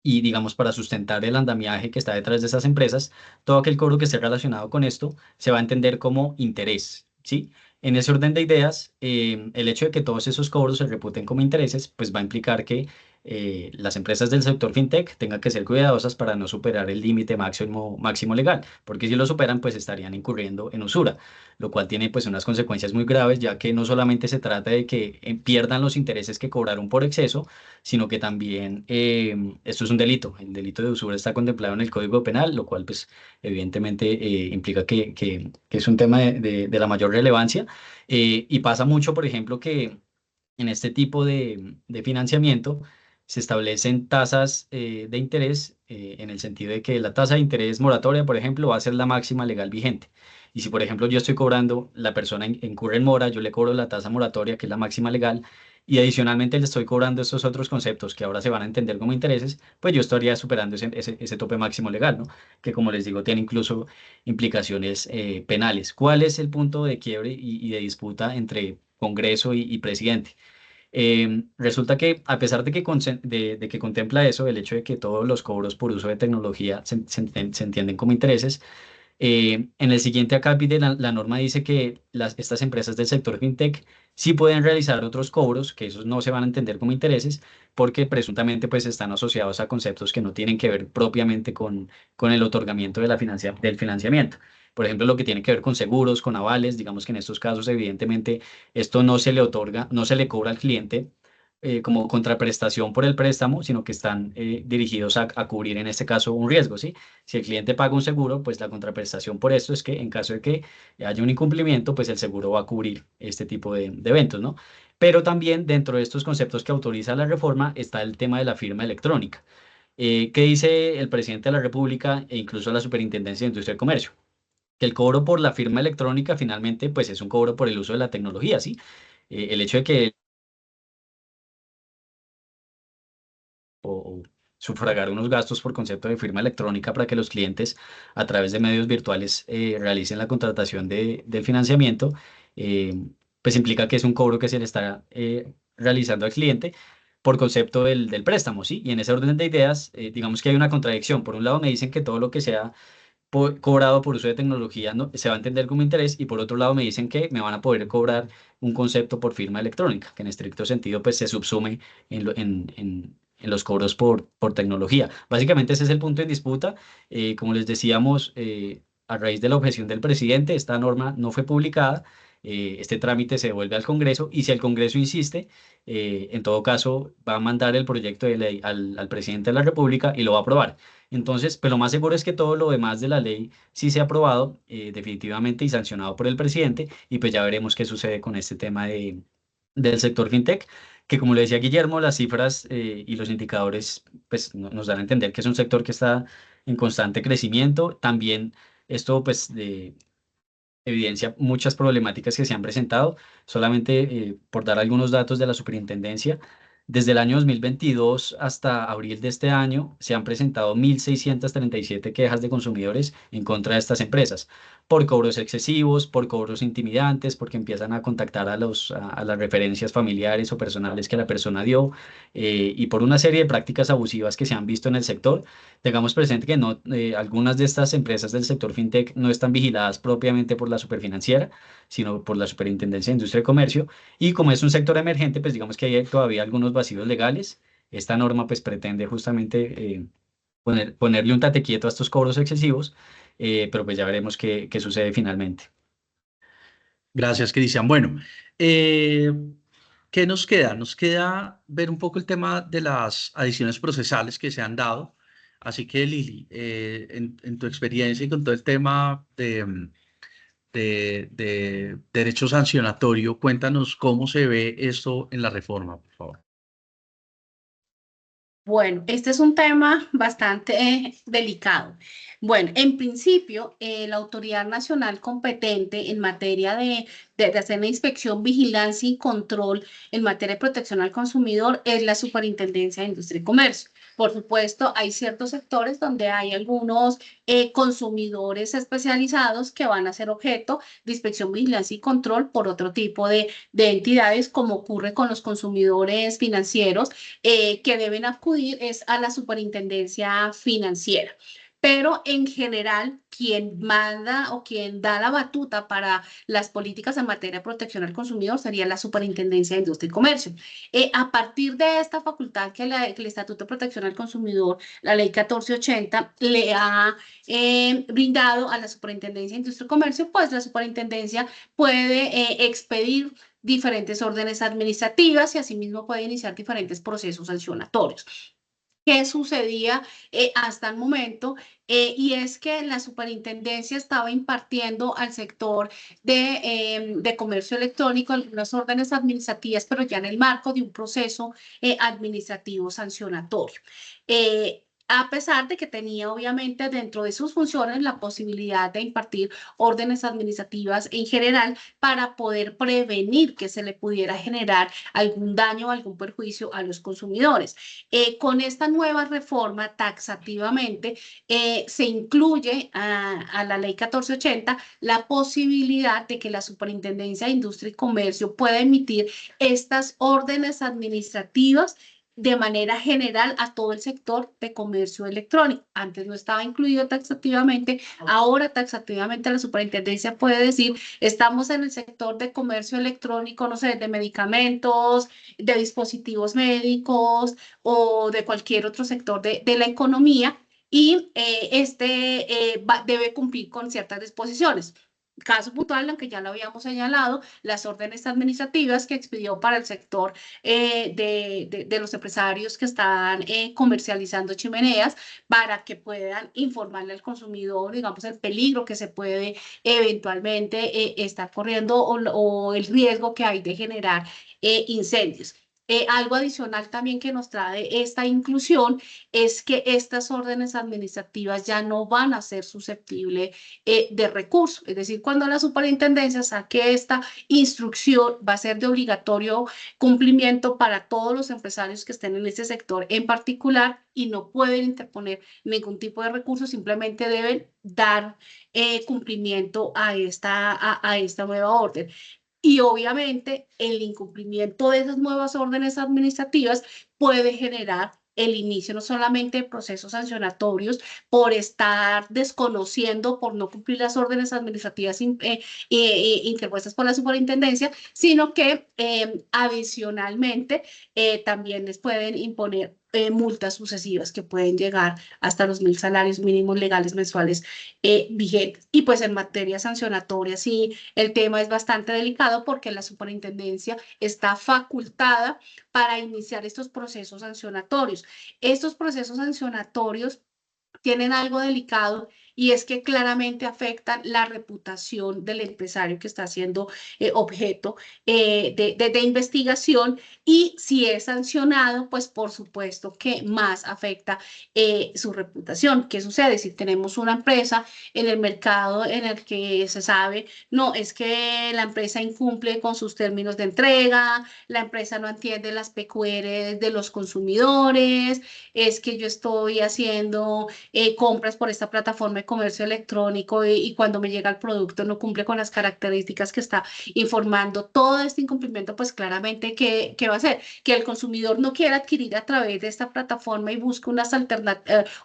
y digamos para sustentar el andamiaje que está detrás de esas empresas, todo aquel cobro que esté relacionado con esto se va a entender como interés, ¿sí? En ese orden de ideas, el hecho de que todos esos cobros se reputen como intereses, pues va a implicar que las empresas del sector fintech tengan que ser cuidadosas para no superar el límite máximo legal, porque si lo superan, pues estarían incurriendo en usura, lo cual tiene pues unas consecuencias muy graves, ya que no solamente se trata de que pierdan los intereses que cobraron por exceso, sino que también esto es un delito. El delito de usura está contemplado en el Código Penal, lo cual pues evidentemente implica que es un tema de la mayor relevancia. Y pasa mucho, por ejemplo, que en este tipo de financiamiento se establecen tasas de interés en el sentido de que la tasa de interés moratoria, por ejemplo, va a ser la máxima legal vigente. Y si, por ejemplo, yo estoy cobrando, la persona incurre en mora, yo le cobro la tasa moratoria, que es la máxima legal, y adicionalmente le estoy cobrando estos otros conceptos que ahora se van a entender como intereses, pues yo estaría superando ese tope máximo legal, ¿no? Que como les digo, tiene incluso implicaciones penales. ¿Cuál es el punto de quiebre y de disputa entre Congreso y presidente? Resulta que a pesar de que, de que contempla eso, el hecho de que todos los cobros por uso de tecnología se entienden como intereses, en el siguiente acápite la norma dice que estas empresas del sector fintech sí pueden realizar otros cobros, que esos no se van a entender como intereses, porque presuntamente pues están asociados a conceptos que no tienen que ver propiamente con el otorgamiento de del financiamiento. Por ejemplo, lo que tiene que ver con seguros, con avales, digamos que en estos casos evidentemente esto no se le otorga, no se le cobra al cliente como contraprestación por el préstamo, sino que están dirigidos a cubrir en este caso un riesgo, ¿sí? Si el cliente paga un seguro, pues la contraprestación por esto es que en caso de que haya un incumplimiento, pues el seguro va a cubrir este tipo de eventos, ¿no? Pero también dentro de estos conceptos que autoriza la reforma está el tema de la firma electrónica. ¿Qué dice el presidente de la República e incluso la Superintendencia de Industria y Comercio? Que el cobro por la firma electrónica finalmente pues es un cobro por el uso de la tecnología, ¿sí? El hecho de que o sufragar unos gastos por concepto de firma electrónica para que los clientes a través de medios virtuales realicen la contratación del financiamiento, eh, pues implica que es un cobro que se le está realizando al cliente por concepto del préstamo, ¿sí? Y en ese orden de ideas, digamos que hay una contradicción. Por un lado me dicen que todo lo que sea cobrado por uso de tecnología no, se va a entender como interés y por otro lado me dicen que me van a poder cobrar un concepto por firma electrónica, que en estricto sentido pues se subsume en los cobros por tecnología. Básicamente ese es el punto en disputa. Como les decíamos, a raíz de la objeción del presidente, esta norma no fue publicada. Este trámite se devuelve al Congreso y si el Congreso insiste, en todo caso va a mandar el proyecto de ley al presidente de la República y lo va a aprobar. Entonces, pues lo más seguro es que todo lo demás de la ley sí sea aprobado definitivamente y sancionado por el presidente y pues ya veremos qué sucede con este tema del sector fintech, que como le decía Guillermo, las cifras y los indicadores pues nos dan a entender que es un sector que está en constante crecimiento. También esto pues evidencia muchas problemáticas que se han presentado. Solamente por dar algunos datos de la superintendencia, desde el año 2022 hasta abril de este año se han presentado 1.637 quejas de consumidores en contra de estas empresas por cobros excesivos, por cobros intimidantes, porque empiezan a contactar a las referencias familiares o personales que la persona dio y por una serie de prácticas abusivas que se han visto en el sector. Tengamos presente que no, algunas de estas empresas del sector fintech no están vigiladas propiamente por la superfinanciera, sino por la Superintendencia de Industria y Comercio. Y como es un sector emergente, pues digamos que hay todavía algunos vacíos legales. Esta norma pues pretende justamente ponerle un tate quieto a estos cobros excesivos, pero pues ya veremos qué sucede finalmente. Gracias, Cristian. Bueno, eh, ¿qué nos queda? Nos queda ver un poco el tema de las adiciones procesales que se han dado. Así que, Lili, en tu experiencia y con todo el tema de derecho sancionatorio, cuéntanos cómo se ve esto en la reforma, por favor. Bueno, este es un tema bastante delicado. Bueno, en principio, la autoridad nacional competente en materia de hacer la inspección, vigilancia y control en materia de protección al consumidor es la Superintendencia de Industria y Comercio. Por supuesto, hay ciertos sectores donde hay algunos consumidores especializados que van a ser objeto de inspección, vigilancia y control por otro tipo de entidades, como ocurre con los consumidores financieros que deben acudir es a la superintendencia financiera. Pero en general, quien manda o quien da la batuta para las políticas en materia de protección al consumidor sería la Superintendencia de Industria y Comercio. A partir de esta facultad que el Estatuto de Protección al Consumidor, la Ley 1480, le ha brindado a la Superintendencia de Industria y Comercio, pues la Superintendencia puede expedir diferentes órdenes administrativas y asimismo puede iniciar diferentes procesos sancionatorios. qué sucedía hasta el momento, y es que la superintendencia estaba impartiendo al sector de comercio electrónico algunas órdenes administrativas, pero ya en el marco de un proceso administrativo sancionatorio. A pesar de que tenía obviamente dentro de sus funciones la posibilidad de impartir órdenes administrativas en general para poder prevenir que se le pudiera generar algún daño o algún perjuicio a los consumidores. Con esta nueva reforma, taxativamente, se incluye a la ley 1480 la posibilidad de que la Superintendencia de Industria y Comercio pueda emitir estas órdenes administrativas de manera general a todo el sector de comercio electrónico. Antes no estaba incluido taxativamente, ahora taxativamente la superintendencia puede decir, estamos en el sector de comercio electrónico, no sé, de medicamentos, de dispositivos médicos o de cualquier otro sector de la economía, y debe cumplir con ciertas disposiciones. Caso puntual, aunque ya lo habíamos señalado, las órdenes administrativas que expidió para el sector de los empresarios que están comercializando chimeneas, para que puedan informarle al consumidor, digamos, el peligro que se puede eventualmente estar corriendo o el riesgo que hay de generar incendios. Algo adicional también que nos trae esta inclusión es que estas órdenes administrativas ya no van a ser susceptibles de recurso. Es decir, cuando la superintendencia saque esta instrucción, va a ser de obligatorio cumplimiento para todos los empresarios que estén en este sector en particular y no pueden interponer ningún tipo de recurso, simplemente deben dar cumplimiento a esta nueva orden. Y obviamente el incumplimiento de esas nuevas órdenes administrativas puede generar el inicio no solamente de procesos sancionatorios por estar desconociendo, por no cumplir las órdenes administrativas interpuestas por la superintendencia, sino que adicionalmente también les pueden imponer multas sucesivas que pueden llegar hasta los 1.000 salarios mínimos legales mensuales vigentes. Y pues en materia sancionatoria, sí, el tema es bastante delicado porque la superintendencia está facultada para iniciar estos procesos sancionatorios. Estos procesos sancionatorios tienen algo delicado, y es que claramente afectan la reputación del empresario que está siendo objeto de investigación, y si es sancionado, pues por supuesto que más afecta su reputación. ¿Qué sucede? Si tenemos una empresa en el mercado en el que se sabe, no, es que la empresa incumple con sus términos de entrega, la empresa no entiende las PQR de los consumidores, es que yo estoy haciendo compras por esta plataforma de comercio electrónico y cuando me llega el producto no cumple con las características que está informando. Todo este incumplimiento, pues claramente, ¿qué va a hacer? Que el consumidor no quiera adquirir a través de esta plataforma y busque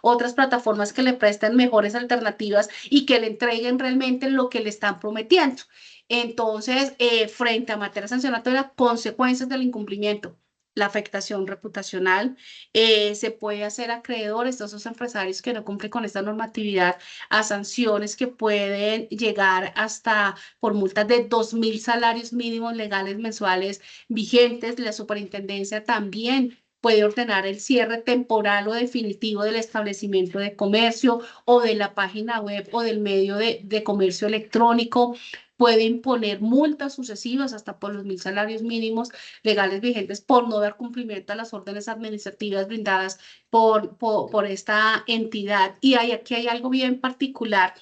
otras plataformas que le presten mejores alternativas y que le entreguen realmente lo que le están prometiendo. Entonces, frente a materia sancionatoria, consecuencias del incumplimiento, la afectación reputacional, se puede hacer acreedores de esos empresarios que no cumplen con esta normatividad a sanciones que pueden llegar hasta por multas de 2.000 salarios mínimos legales mensuales vigentes. La superintendencia también puede ordenar el cierre temporal o definitivo del establecimiento de comercio o de la página web o del medio de comercio electrónico. Puede imponer multas sucesivas hasta por los 1.000 salarios mínimos legales vigentes por no dar cumplimiento a las órdenes administrativas brindadas por esta entidad. Y aquí hay algo bien particular,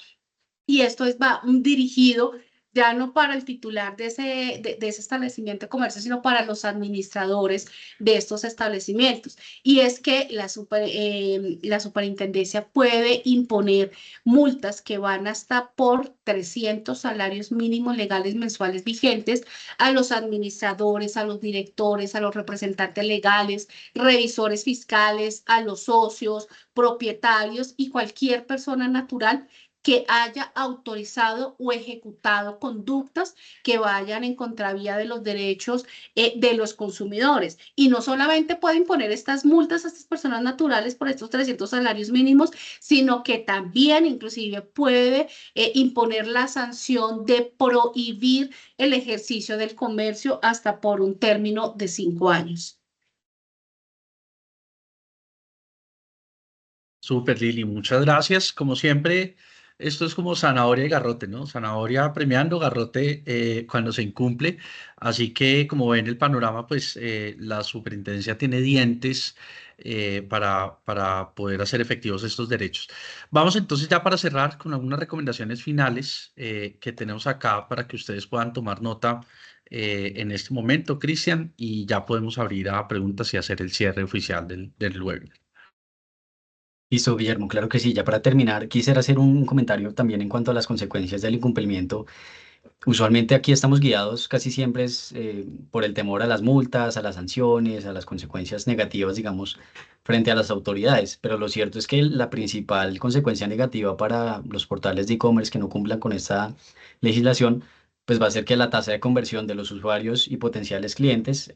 y esto va dirigido ya no para el titular de ese establecimiento de comercio, sino para los administradores de estos establecimientos. Y es que la superintendencia puede imponer multas que van hasta por 300 salarios mínimos legales mensuales vigentes a los administradores, a los directores, a los representantes legales, revisores fiscales, a los socios, propietarios y cualquier persona natural que haya autorizado o ejecutado conductas que vayan en contravía de los derechos de los consumidores. Y no solamente puede imponer estas multas a estas personas naturales por estos 300 salarios mínimos, sino que también inclusive puede imponer la sanción de prohibir el ejercicio del comercio hasta por un término de 5 años. Súper, Lili, muchas gracias. Como siempre, esto es como zanahoria y garrote, ¿no? Zanahoria premiando, garrote cuando se incumple. Así que, como ven el panorama, pues la superintendencia tiene dientes para poder hacer efectivos estos derechos. Vamos entonces ya para cerrar con algunas recomendaciones finales que tenemos acá para que ustedes puedan tomar nota en este momento, Cristian, y ya podemos abrir a preguntas y hacer el cierre oficial del webinar. Listo, Guillermo, claro que sí. Ya para terminar, quisiera hacer un comentario también en cuanto a las consecuencias del incumplimiento. Usualmente aquí estamos guiados casi siempre es, por el temor a las multas, a las sanciones, a las consecuencias negativas, digamos, frente a las autoridades. Pero lo cierto es que la principal consecuencia negativa para los portales de e-commerce que no cumplan con esta legislación, pues va a ser que la tasa de conversión de los usuarios y potenciales clientes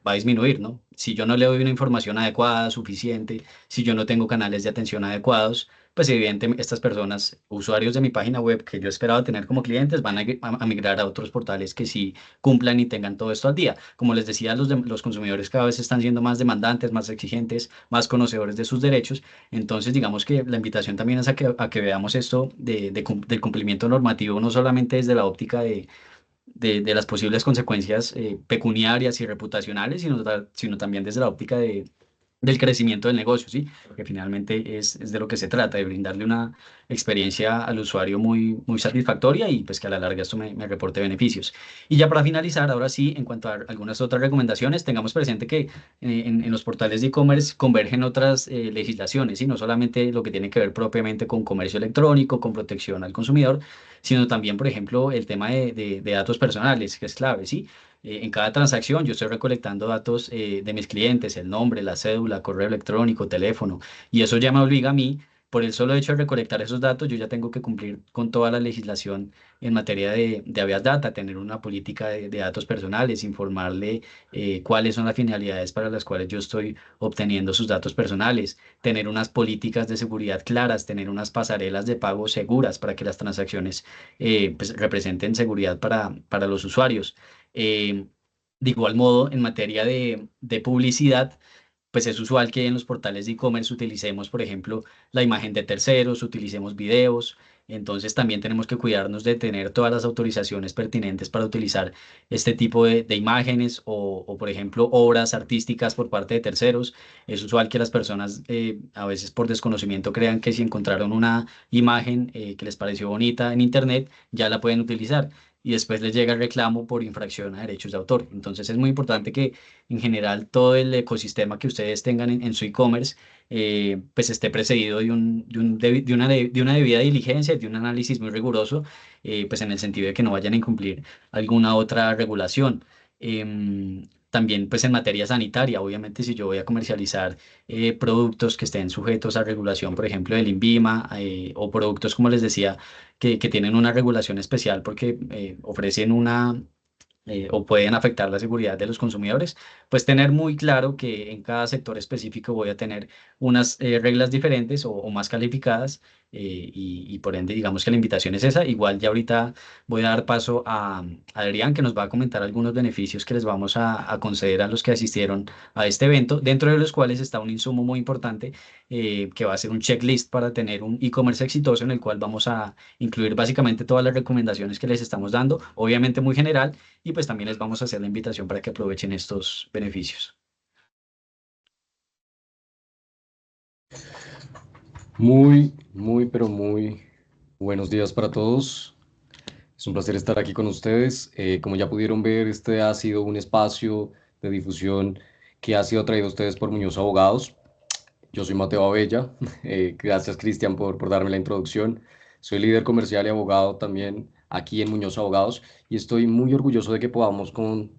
va a disminuir, ¿no? Si yo no le doy una información adecuada, suficiente, si yo no tengo canales de atención adecuados, pues evidentemente estas personas, usuarios de mi página web que yo esperaba tener como clientes, van a migrar a otros portales que sí cumplan y tengan todo esto al día. Como les decía, los consumidores cada vez están siendo más demandantes, más exigentes, más conocedores de sus derechos. Entonces, digamos que la invitación también es a que veamos esto del cumplimiento normativo, no solamente desde la óptica de las posibles consecuencias pecuniarias y reputacionales, sino también desde la óptica del crecimiento del negocio, ¿sí? Porque finalmente es de lo que se trata, de brindarle una experiencia al usuario muy, muy satisfactoria y pues que a la larga esto me reporte beneficios. Y ya para finalizar, ahora sí, en cuanto a algunas otras recomendaciones, tengamos presente que en los portales de e-commerce convergen otras legislaciones, ¿sí? No solamente lo que tiene que ver propiamente con comercio electrónico, con protección al consumidor, sino también, por ejemplo, el tema de datos personales, que es clave, ¿sí? En cada transacción yo estoy recolectando datos de mis clientes, el nombre, la cédula, correo electrónico, teléfono, y eso ya me obliga a mí, por el solo hecho de recolectar esos datos, yo ya tengo que cumplir con toda la legislación en materia de habeas data, tener una política de datos personales, informarle cuáles son las finalidades para las cuales yo estoy obteniendo sus datos personales, tener unas políticas de seguridad claras, tener unas pasarelas de pago seguras para que las transacciones pues, representen seguridad para los usuarios. Eh, de igual modo, en materia de publicidad, pues es usual que en los portales de e-commerce utilicemos, por ejemplo, la imagen de terceros, utilicemos videos. Entonces también tenemos que cuidarnos de tener todas las autorizaciones pertinentes para utilizar este tipo de imágenes por ejemplo, obras artísticas por parte de terceros. Es usual que las personas a veces por desconocimiento crean que si encontraron una imagen que les pareció bonita en internet, ya la pueden utilizar. Y después les llega el reclamo por infracción a derechos de autor. Entonces es muy importante que en general todo el ecosistema que ustedes tengan en su e-commerce pues esté precedido de una debida diligencia y de un análisis muy riguroso, pues en el sentido de que no vayan a incumplir alguna otra regulación. También pues en materia sanitaria, obviamente si yo voy a comercializar productos que estén sujetos a regulación, por ejemplo, del INVIMA, o productos, como les decía, que tienen una regulación especial porque ofrecen o pueden afectar la seguridad de los consumidores, pues tener muy claro que en cada sector específico voy a tener unas reglas diferentes o más calificadas, y por ende digamos que la invitación es esa. Igual ya ahorita voy a dar paso a Adrián que nos va a comentar algunos beneficios que les vamos a conceder a los que asistieron a este evento, dentro de los cuales está un insumo muy importante que va a ser un checklist para tener un e-commerce exitoso en el cual vamos a incluir básicamente todas las recomendaciones que les estamos dando, obviamente muy general, y pues también les vamos a hacer la invitación para que aprovechen estos beneficios. Pero muy buenos días para todos. Es un placer estar aquí con ustedes. Como ya pudieron ver, este ha sido un espacio de difusión que ha sido traído a ustedes por Muñoz Abogados. Yo soy Mateo Abella. Gracias, Cristian, por darme la introducción. Soy líder comercial y abogado también aquí en Muñoz Abogados y estoy muy orgulloso de que podamos con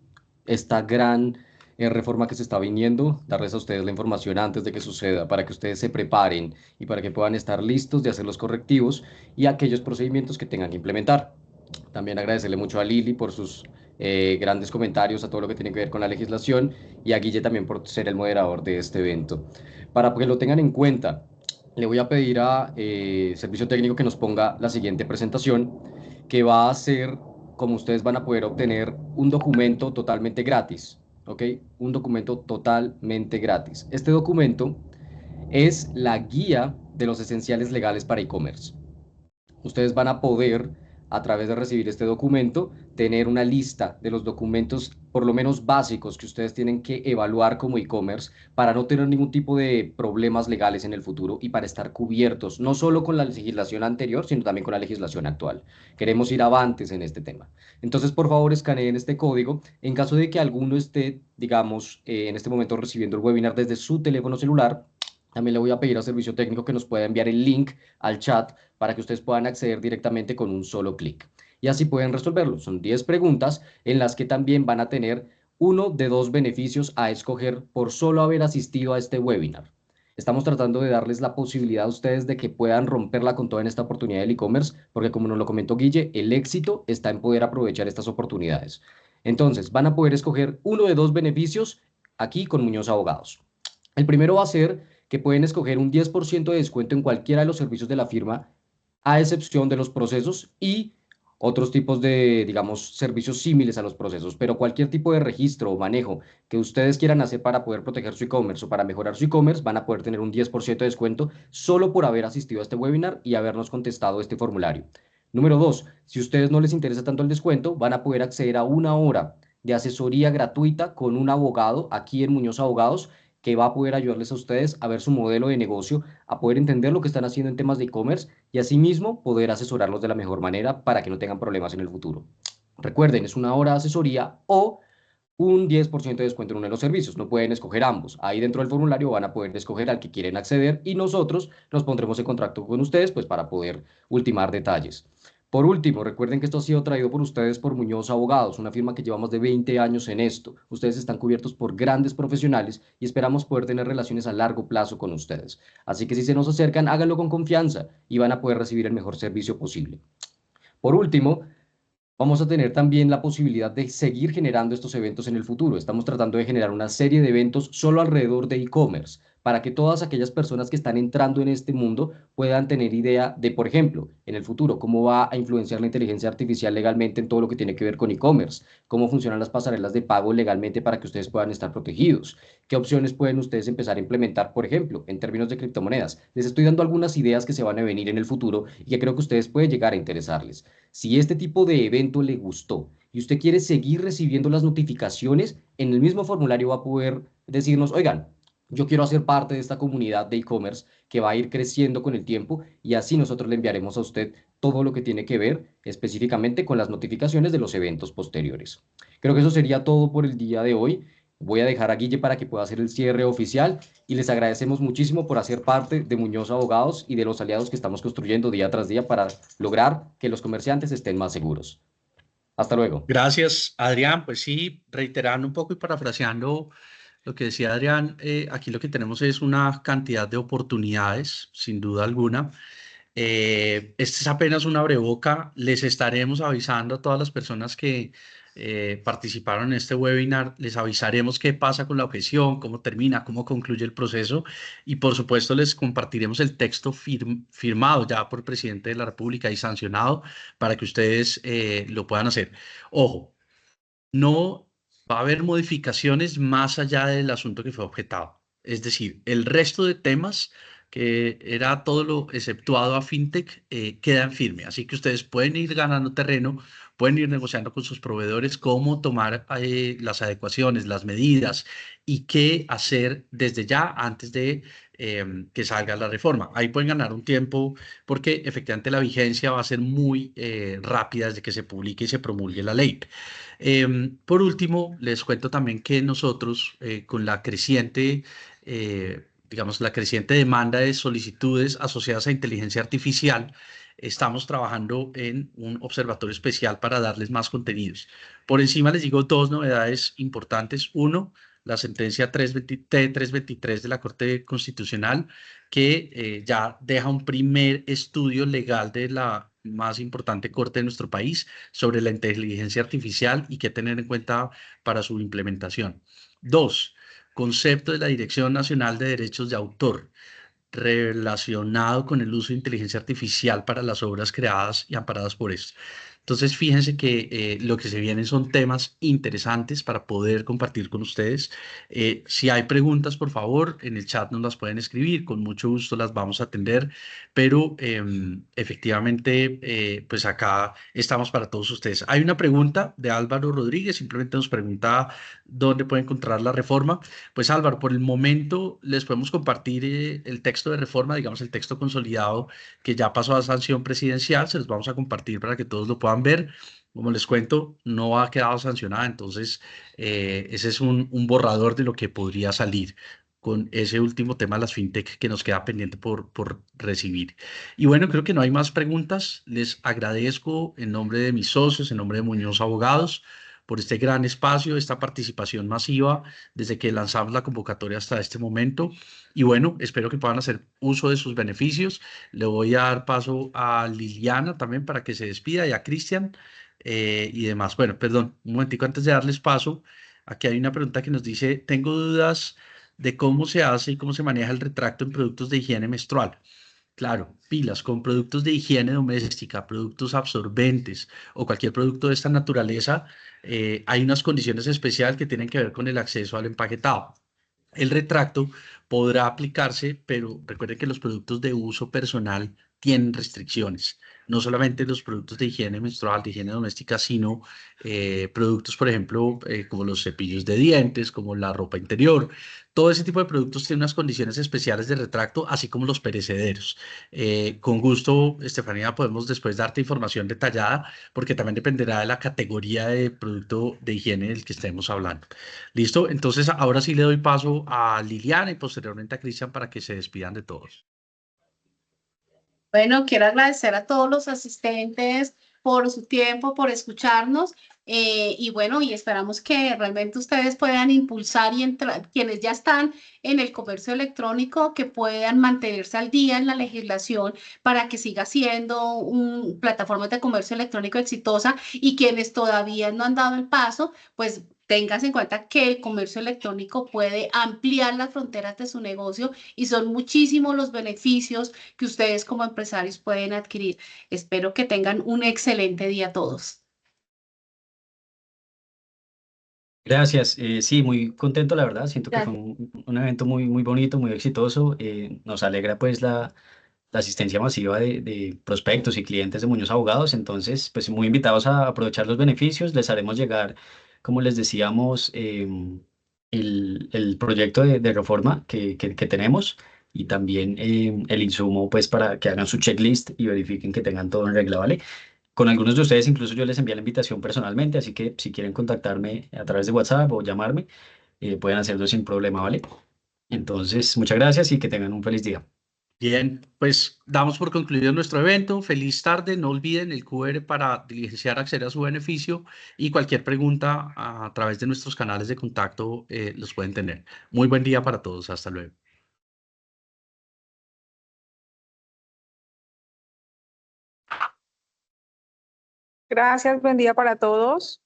esta gran reforma que se está viniendo, darles a ustedes la información antes de que suceda, para que ustedes se preparen y para que puedan estar listos de hacer los correctivos y aquellos procedimientos que tengan que implementar. También agradecerle mucho a Lili por sus grandes comentarios a todo lo que tiene que ver con la legislación y a Guille también por ser el moderador de este evento. Para que lo tengan en cuenta, le voy a pedir a Servicio Técnico que nos ponga la siguiente presentación, que va a ser, como ustedes van a poder obtener, un documento totalmente gratis, ¿ok? Un documento totalmente gratis. Este documento es la guía de los esenciales legales para e-commerce. Ustedes van a poder, a través de recibir este documento, tener una lista de los documentos, por lo menos básicos, que ustedes tienen que evaluar como e-commerce para no tener ningún tipo de problemas legales en el futuro y para estar cubiertos, no solo con la legislación anterior, sino también con la legislación actual. Queremos ir avantes en este tema. Entonces, por favor, escaneen este código. En caso de que alguno esté, digamos, en este momento recibiendo el webinar desde su teléfono celular, también le voy a pedir al servicio técnico que nos pueda enviar el link al chat para que ustedes puedan acceder directamente con un solo clic. Y así pueden resolverlo. Son 10 preguntas en las que también van a tener uno de 2 beneficios a escoger por solo haber asistido a este webinar. Estamos tratando de darles la posibilidad a ustedes de que puedan romperla con toda en esta oportunidad del e-commerce, porque como nos lo comentó Guille, el éxito está en poder aprovechar estas oportunidades. Entonces, van a poder escoger uno de 2 beneficios aquí con Muñoz Abogados. El primero va a ser que pueden escoger un 10% de descuento en cualquiera de los servicios de la firma, a excepción de los procesos y otros tipos de, digamos, servicios similares a los procesos, pero cualquier tipo de registro o manejo que ustedes quieran hacer para poder proteger su e-commerce o para mejorar su e-commerce, van a poder tener un 10% de descuento solo por haber asistido a este webinar y habernos contestado este formulario. Número 2, si a ustedes no les interesa tanto el descuento, van a poder acceder a 1 hora de asesoría gratuita con un abogado aquí en Muñoz Abogados, que va a poder ayudarles a ustedes a ver su modelo de negocio, a poder entender lo que están haciendo en temas de e-commerce y asimismo poder asesorarlos de la mejor manera para que no tengan problemas en el futuro. Recuerden, es 1 hora de asesoría o un 10% de descuento en uno de los servicios. No pueden escoger ambos. Ahí dentro del formulario van a poder escoger al que quieren acceder y nosotros nos pondremos en contacto con ustedes pues para poder ultimar detalles. Por último, recuerden que esto ha sido traído por ustedes por Muñoz Abogados, una firma que lleva más de 20 años en esto. Ustedes están cubiertos por grandes profesionales y esperamos poder tener relaciones a largo plazo con ustedes. Así que si se nos acercan, háganlo con confianza y van a poder recibir el mejor servicio posible. Por último, vamos a tener también la posibilidad de seguir generando estos eventos en el futuro. Estamos tratando de generar una serie de eventos solo alrededor de e-commerce, para que todas aquellas personas que están entrando en este mundo puedan tener idea de, por ejemplo, en el futuro, cómo va a influenciar la inteligencia artificial legalmente en todo lo que tiene que ver con e-commerce, cómo funcionan las pasarelas de pago legalmente para que ustedes puedan estar protegidos, qué opciones pueden ustedes empezar a implementar, por ejemplo, en términos de criptomonedas. Les estoy dando algunas ideas que se van a venir en el futuro y que creo que ustedes pueden llegar a interesarles. Si este tipo de evento le gustó y usted quiere seguir recibiendo las notificaciones, en el mismo formulario va a poder decirnos, oigan, yo quiero hacer parte de esta comunidad de e-commerce que va a ir creciendo con el tiempo y así nosotros le enviaremos a usted todo lo que tiene que ver específicamente con las notificaciones de los eventos posteriores. Creo que eso sería todo por el día de hoy. Voy a dejar a Guille para que pueda hacer el cierre oficial y les agradecemos muchísimo por hacer parte de Muñoz Abogados y de los aliados que estamos construyendo día tras día para lograr que los comerciantes estén más seguros. Hasta luego. Gracias, Adrián. Pues sí, reiterando un poco y parafraseando lo que decía Adrián, aquí lo que tenemos es una cantidad de oportunidades, sin duda alguna. Este es apenas un abreboca. Les estaremos avisando a todas las personas que participaron en este webinar. Les avisaremos qué pasa con la objeción, cómo termina, cómo concluye el proceso. Y por supuesto les compartiremos el texto firmado ya por el presidente de la República y sancionado para que ustedes lo puedan hacer. Ojo, no va a haber modificaciones más allá del asunto que fue objetado. Es decir, el resto de temas, que era todo lo exceptuado a FinTech, quedan firme. Así que ustedes pueden ir ganando terreno, pueden ir negociando con sus proveedores cómo tomar las adecuaciones, las medidas y qué hacer desde ya antes de que salga la reforma. Ahí pueden ganar un tiempo porque efectivamente la vigencia va a ser muy rápida desde que se publique y se promulgue la ley. Por último, les cuento también que nosotros, con la creciente, digamos, la creciente demanda de solicitudes asociadas a inteligencia artificial, estamos trabajando en un observatorio especial para darles más contenidos. Por encima les digo 2 novedades importantes. Uno, la sentencia T323 de la Corte Constitucional, que ya deja un primer estudio legal de la más importante corte de nuestro país sobre la inteligencia artificial y qué tener en cuenta para su implementación. 2, concepto de la Dirección Nacional de Derechos de Autor relacionado con el uso de inteligencia artificial para las obras creadas y amparadas por esto. Entonces, fíjense que lo que se vienen son temas interesantes para poder compartir con ustedes. Si hay preguntas, por favor, en el chat nos las pueden escribir, con mucho gusto las vamos a atender, pero efectivamente, pues acá estamos para todos ustedes. Hay una pregunta de Álvaro Rodríguez, simplemente nos pregunta dónde puede encontrar la reforma. Pues Álvaro, por el momento les podemos compartir el texto de reforma, digamos el texto consolidado que ya pasó a sanción presidencial, se los vamos a compartir para que todos lo puedan ver. Como les cuento, no ha quedado sancionada, entonces ese es un borrador de lo que podría salir con ese último tema de las fintech que nos queda pendiente por recibir. Y bueno, creo que no hay más preguntas. Les agradezco en nombre de mis socios, en nombre de Muñoz Abogados, por este gran espacio, esta participación masiva desde que lanzamos la convocatoria hasta este momento. Y bueno, espero que puedan hacer uso de sus beneficios. Le voy a dar paso a Liliana también para que se despida y a Cristian y demás. Bueno, perdón, un momentico antes de darles paso. Aquí hay una pregunta que nos dice, tengo dudas de cómo se hace y cómo se maneja el retracto en productos de higiene menstrual. Claro, pilas con productos de higiene doméstica, productos absorbentes o cualquier producto de esta naturaleza, hay unas condiciones especiales que tienen que ver con el acceso al empaquetado. El retracto podrá aplicarse, pero recuerden que los productos de uso personal tienen restricciones. No solamente los productos de higiene menstrual, de higiene doméstica, sino productos, por ejemplo, como los cepillos de dientes, como la ropa interior. Todo ese tipo de productos tienen unas condiciones especiales de retracto, así como los perecederos. Con gusto, Estefanía, podemos después darte información detallada, porque también dependerá de la categoría de producto de higiene del que estemos hablando. ¿Listo? Entonces, ahora sí le doy paso a Liliana y posteriormente a Cristian para que se despidan de todos. Bueno, quiero agradecer a todos los asistentes por su tiempo, por escucharnos y bueno, y esperamos que realmente ustedes puedan impulsar y quienes ya están en el comercio electrónico, que puedan mantenerse al día en la legislación para que siga siendo una plataforma de comercio electrónico exitosa y quienes todavía no han dado el paso, pues tengas en cuenta que el comercio electrónico puede ampliar las fronteras de su negocio y son muchísimos los beneficios que ustedes como empresarios pueden adquirir. Espero que tengan un excelente día todos. Gracias. Sí, muy contento, la verdad. Siento que fue Gracias. un evento muy, muy bonito, muy exitoso. Nos alegra pues la asistencia masiva de prospectos y clientes de Muñoz Abogados. Entonces, pues muy invitados a aprovechar los beneficios. Les haremos llegar, como les decíamos, el proyecto de reforma que tenemos y también el insumo pues para que hagan su checklist y verifiquen que tengan todo en regla, ¿vale? Con algunos de ustedes incluso yo les envié la invitación personalmente, así que si quieren contactarme a través de WhatsApp o llamarme, pueden hacerlo sin problema, ¿vale? Entonces, muchas gracias y que tengan un feliz día. Bien, pues damos por concluido nuestro evento. Feliz tarde. No olviden el QR para diligenciar, acceder a su beneficio y cualquier pregunta a través de nuestros canales de contacto los pueden tener. Muy buen día para todos. Hasta luego. Gracias, buen día para todos.